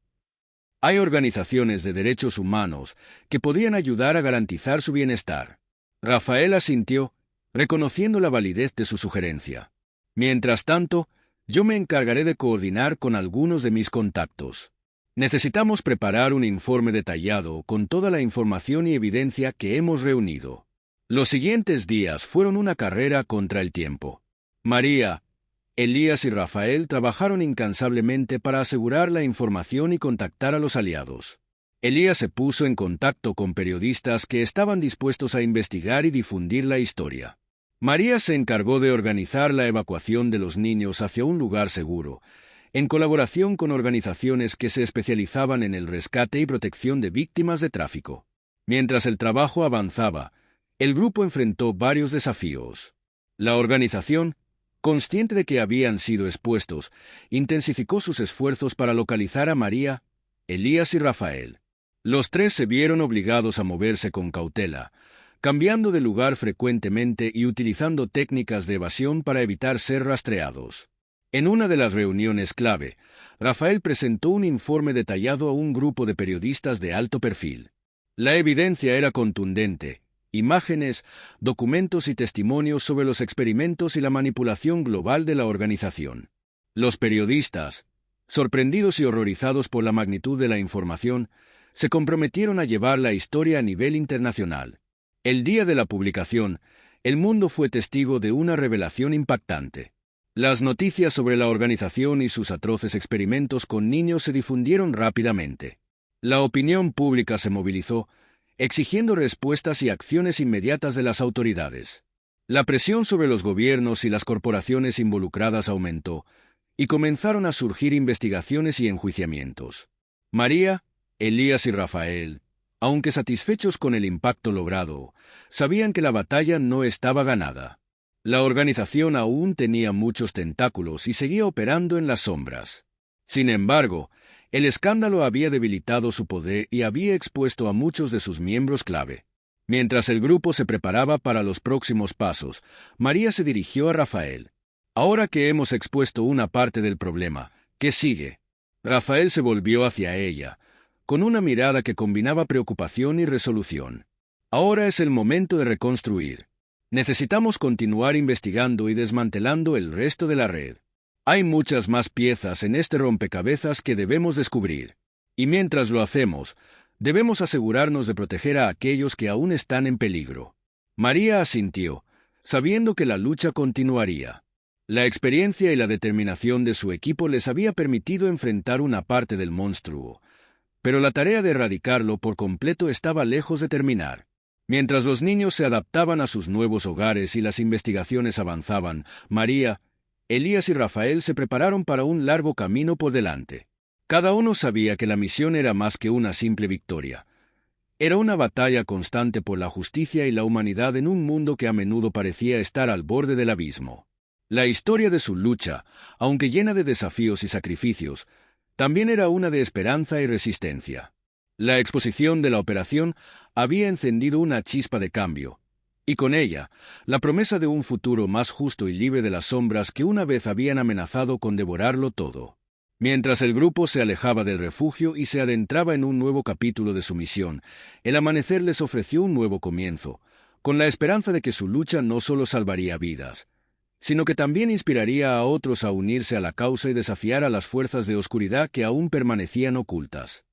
Hay organizaciones de derechos humanos que podrían ayudar a garantizar su bienestar. Rafael asintió, reconociendo la validez de su sugerencia. Mientras tanto, yo me encargaré de coordinar con algunos de mis contactos. Necesitamos preparar un informe detallado con toda la información y evidencia que hemos reunido. Los siguientes días fueron una carrera contra el tiempo. María, Elías y Rafael trabajaron incansablemente para asegurar la información y contactar a los aliados. Elías se puso en contacto con periodistas que estaban dispuestos a investigar y difundir la historia. María se encargó de organizar la evacuación de los niños hacia un lugar seguro, en colaboración con organizaciones que se especializaban en el rescate y protección de víctimas de tráfico. Mientras el trabajo avanzaba, el grupo enfrentó varios desafíos. La organización, consciente de que habían sido expuestos, intensificó sus esfuerzos para localizar a María, Elías y Rafael. Los tres se vieron obligados a moverse con cautela, cambiando de lugar frecuentemente y utilizando técnicas de evasión para evitar ser rastreados. En una de las reuniones clave, Rafael presentó un informe detallado a un grupo de periodistas de alto perfil. La evidencia era contundente: imágenes, documentos y testimonios sobre los experimentos y la manipulación global de la organización. Los periodistas, sorprendidos y horrorizados por la magnitud de la información, se comprometieron a llevar la historia a nivel internacional. El día de la publicación, el mundo fue testigo de una revelación impactante. Las noticias sobre la organización y sus atroces experimentos con niños se difundieron rápidamente. La opinión pública se movilizó, exigiendo respuestas y acciones inmediatas de las autoridades. La presión sobre los gobiernos y las corporaciones involucradas aumentó, y comenzaron a surgir investigaciones y enjuiciamientos. María, Elías y Rafael, aunque satisfechos con el impacto logrado, sabían que la batalla no estaba ganada. La organización aún tenía muchos tentáculos y seguía operando en las sombras. Sin embargo, el escándalo había debilitado su poder y había expuesto a muchos de sus miembros clave. Mientras el grupo se preparaba para los próximos pasos, María se dirigió a Rafael. Ahora que hemos expuesto una parte del problema, ¿qué sigue? Rafael se volvió hacia ella, con una mirada que combinaba preocupación y resolución. Ahora es el momento de reconstruir. Necesitamos continuar investigando y desmantelando el resto de la red. Hay muchas más piezas en este rompecabezas que debemos descubrir. Y mientras lo hacemos, debemos asegurarnos de proteger a aquellos que aún están en peligro. María asintió, sabiendo que la lucha continuaría. La experiencia y la determinación de su equipo les había permitido enfrentar una parte del monstruo, pero la tarea de erradicarlo por completo estaba lejos de terminar. Mientras los niños se adaptaban a sus nuevos hogares y las investigaciones avanzaban, María, Elías y Rafael se prepararon para un largo camino por delante. Cada uno sabía que la misión era más que una simple victoria. Era una batalla constante por la justicia y la humanidad en un mundo que a menudo parecía estar al borde del abismo. La historia de su lucha, aunque llena de desafíos y sacrificios, también era una de esperanza y resistencia. La exposición de la operación había encendido una chispa de cambio, y con ella, la promesa de un futuro más justo y libre de las sombras que una vez habían amenazado con devorarlo todo. Mientras el grupo se alejaba del refugio y se adentraba en un nuevo capítulo de su misión, el amanecer les ofreció un nuevo comienzo, con la esperanza de que su lucha no solo salvaría vidas, sino que también inspiraría a otros a unirse a la causa y desafiar a las fuerzas de oscuridad que aún permanecían ocultas.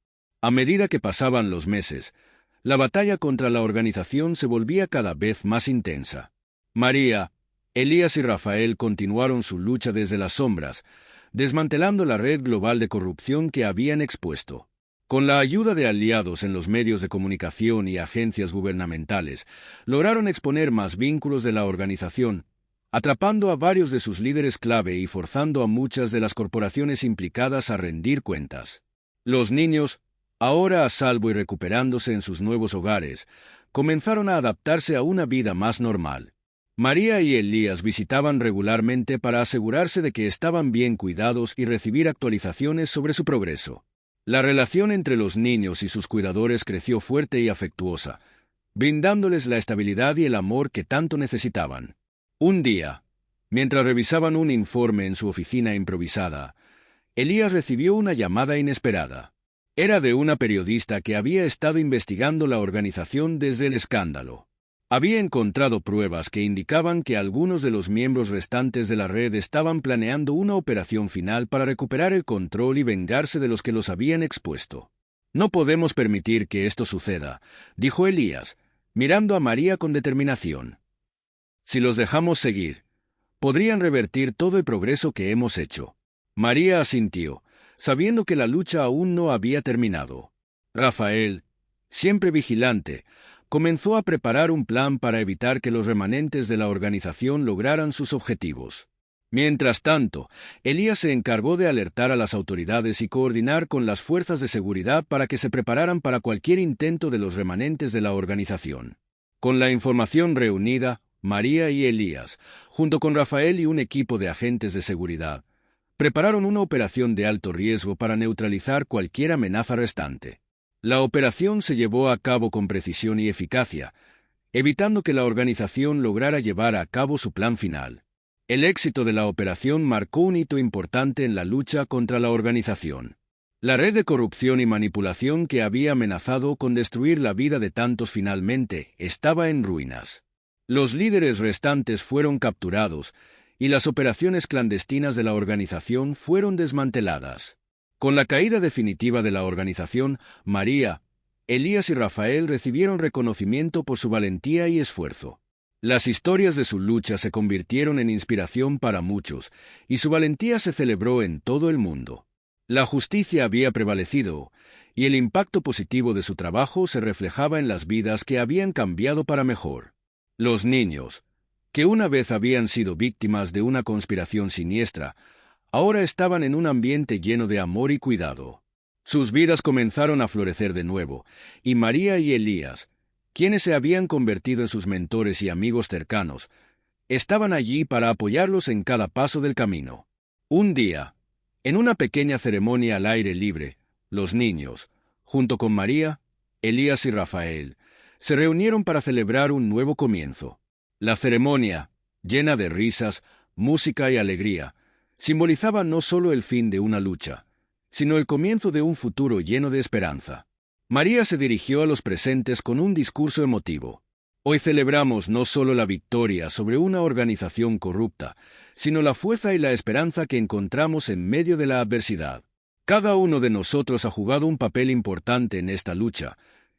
A medida que pasaban los meses, la batalla contra la organización se volvía cada vez más intensa. María, Elías y Rafael continuaron su lucha desde las sombras, desmantelando la red global de corrupción que habían expuesto. Con la ayuda de aliados en los medios de comunicación y agencias gubernamentales, lograron exponer más vínculos de la organización, atrapando a varios de sus líderes clave y forzando a muchas de las corporaciones implicadas a rendir cuentas. Los niños, ahora a salvo y recuperándose en sus nuevos hogares, comenzaron a adaptarse a una vida más normal. María y Elías visitaban regularmente para asegurarse de que estaban bien cuidados y recibir actualizaciones sobre su progreso. La relación entre los niños y sus cuidadores creció fuerte y afectuosa, brindándoles la estabilidad y el amor que tanto necesitaban. Un día, mientras revisaban un informe en su oficina improvisada, Elías recibió una llamada inesperada. Era de una periodista que había estado investigando la organización desde el escándalo. Había encontrado pruebas que indicaban que algunos de los miembros restantes de la red estaban planeando una operación final para recuperar el control y vengarse de los que los habían expuesto. «No podemos permitir que esto suceda», dijo Elías, mirando a María con determinación. «Si los dejamos seguir, podrían revertir todo el progreso que hemos hecho». María asintió, sabiendo que la lucha aún no había terminado. Rafael, siempre vigilante, comenzó a preparar un plan para evitar que los remanentes de la organización lograran sus objetivos. Mientras tanto, Elías se encargó de alertar a las autoridades y coordinar con las fuerzas de seguridad para que se prepararan para cualquier intento de los remanentes de la organización. Con la información reunida, María y Elías, junto con Rafael y un equipo de agentes de seguridad, prepararon una operación de alto riesgo para neutralizar cualquier amenaza restante. La operación se llevó a cabo con precisión y eficacia, evitando que la organización lograra llevar a cabo su plan final. El éxito de la operación marcó un hito importante en la lucha contra la organización. La red de corrupción y manipulación que había amenazado con destruir la vida de tantos finalmente estaba en ruinas. Los líderes restantes fueron capturados y las operaciones clandestinas de la organización fueron desmanteladas. Con la caída definitiva de la organización, María, Elías y Rafael recibieron reconocimiento por su valentía y esfuerzo. Las historias de su lucha se convirtieron en inspiración para muchos, y su valentía se celebró en todo el mundo. La justicia había prevalecido, y el impacto positivo de su trabajo se reflejaba en las vidas que habían cambiado para mejor. Los niños, que una vez habían sido víctimas de una conspiración siniestra, ahora estaban en un ambiente lleno de amor y cuidado. Sus vidas comenzaron a florecer de nuevo, y María y Elías, quienes se habían convertido en sus mentores y amigos cercanos, estaban allí para apoyarlos en cada paso del camino. Un día, en una pequeña ceremonia al aire libre, los niños, junto con María, Elías y Rafael, se reunieron para celebrar un nuevo comienzo. La ceremonia, llena de risas, música y alegría, simbolizaba no solo el fin de una lucha, sino el comienzo de un futuro lleno de esperanza. María se dirigió a los presentes con un discurso emotivo. Hoy celebramos no solo la victoria sobre una organización corrupta, sino la fuerza y la esperanza que encontramos en medio de la adversidad. Cada uno de nosotros ha jugado un papel importante en esta lucha,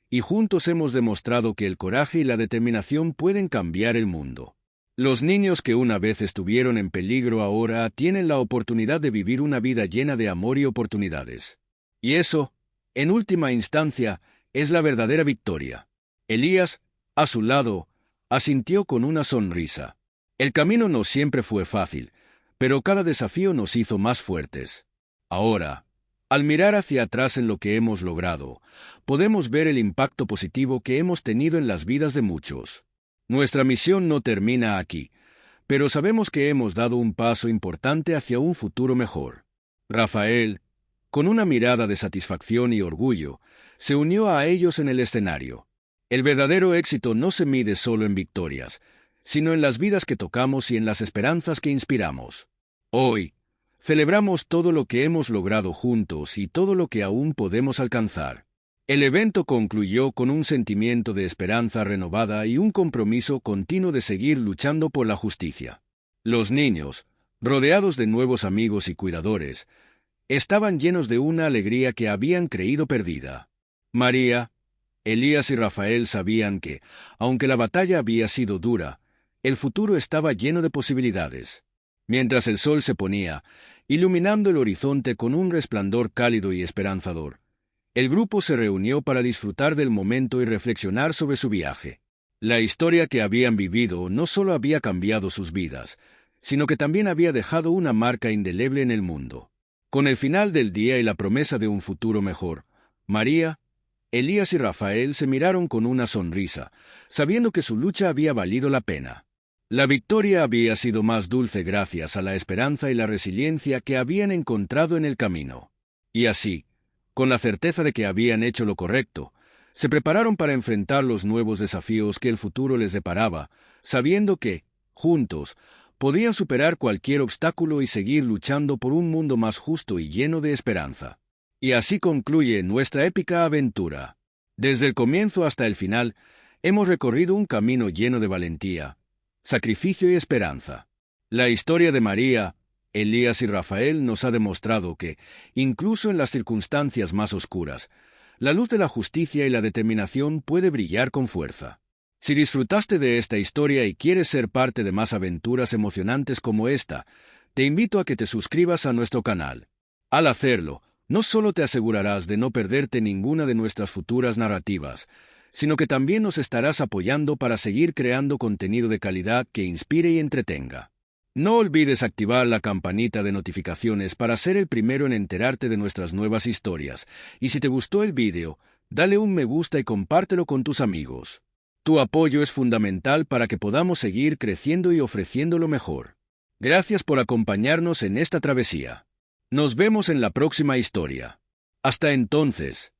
y juntos hemos demostrado que el coraje y la determinación pueden cambiar el mundo. Los niños que una vez estuvieron en peligro ahora tienen la oportunidad de vivir una vida llena de amor y oportunidades. Y eso, en última instancia, es la verdadera victoria. Elías, a su lado, asintió con una sonrisa. El camino no siempre fue fácil, pero cada desafío nos hizo más fuertes. Ahora, al mirar hacia atrás en lo que hemos logrado, podemos ver el impacto positivo que hemos tenido en las vidas de muchos. Nuestra misión no termina aquí, pero sabemos que hemos dado un paso importante hacia un futuro mejor. Rafael, con una mirada de satisfacción y orgullo, se unió a ellos en el escenario. El verdadero éxito no se mide solo en victorias, sino en las vidas que tocamos y en las esperanzas que inspiramos. Hoy, celebramos todo lo que hemos logrado juntos y todo lo que aún podemos alcanzar. El evento concluyó con un sentimiento de esperanza renovada y un compromiso continuo de seguir luchando por la justicia. Los niños, rodeados de nuevos amigos y cuidadores, estaban llenos de una alegría que habían creído perdida. María, Elías y Rafael sabían que, aunque la batalla había sido dura, el futuro estaba lleno de posibilidades. Mientras el sol se ponía, iluminando el horizonte con un resplandor cálido y esperanzador, el grupo se reunió para disfrutar del momento y reflexionar sobre su viaje. La historia que habían vivido no solo había cambiado sus vidas, sino que también había dejado una marca indeleble en el mundo. Con el final del día y la promesa de un futuro mejor, María, Elías y Rafael se miraron con una sonrisa, sabiendo que su lucha había valido la pena. La victoria había sido más dulce gracias a la esperanza y la resiliencia que habían encontrado en el camino. Y así, con la certeza de que habían hecho lo correcto, se prepararon para enfrentar los nuevos desafíos que el futuro les deparaba, sabiendo que, juntos, podían superar cualquier obstáculo y seguir luchando por un mundo más justo y lleno de esperanza. Y así concluye nuestra épica aventura. Desde el comienzo hasta el final, hemos recorrido un camino lleno de valentía, sacrificio y esperanza. La historia de María, Elías y Rafael nos ha demostrado que, incluso en las circunstancias más oscuras, la luz de la justicia y la determinación puede brillar con fuerza. Si disfrutaste de esta historia y quieres ser parte de más aventuras emocionantes como esta, te invito a que te suscribas a nuestro canal. Al hacerlo, no solo te asegurarás de no perderte ninguna de nuestras futuras narrativas, sino que también nos estarás apoyando para seguir creando contenido de calidad que inspire y entretenga. No olvides activar la campanita de notificaciones para ser el primero en enterarte de nuestras nuevas historias, y si te gustó el vídeo, dale un me gusta y compártelo con tus amigos. Tu apoyo es fundamental para que podamos seguir creciendo y ofreciendo lo mejor. Gracias por acompañarnos en esta travesía. Nos vemos en la próxima historia. Hasta entonces.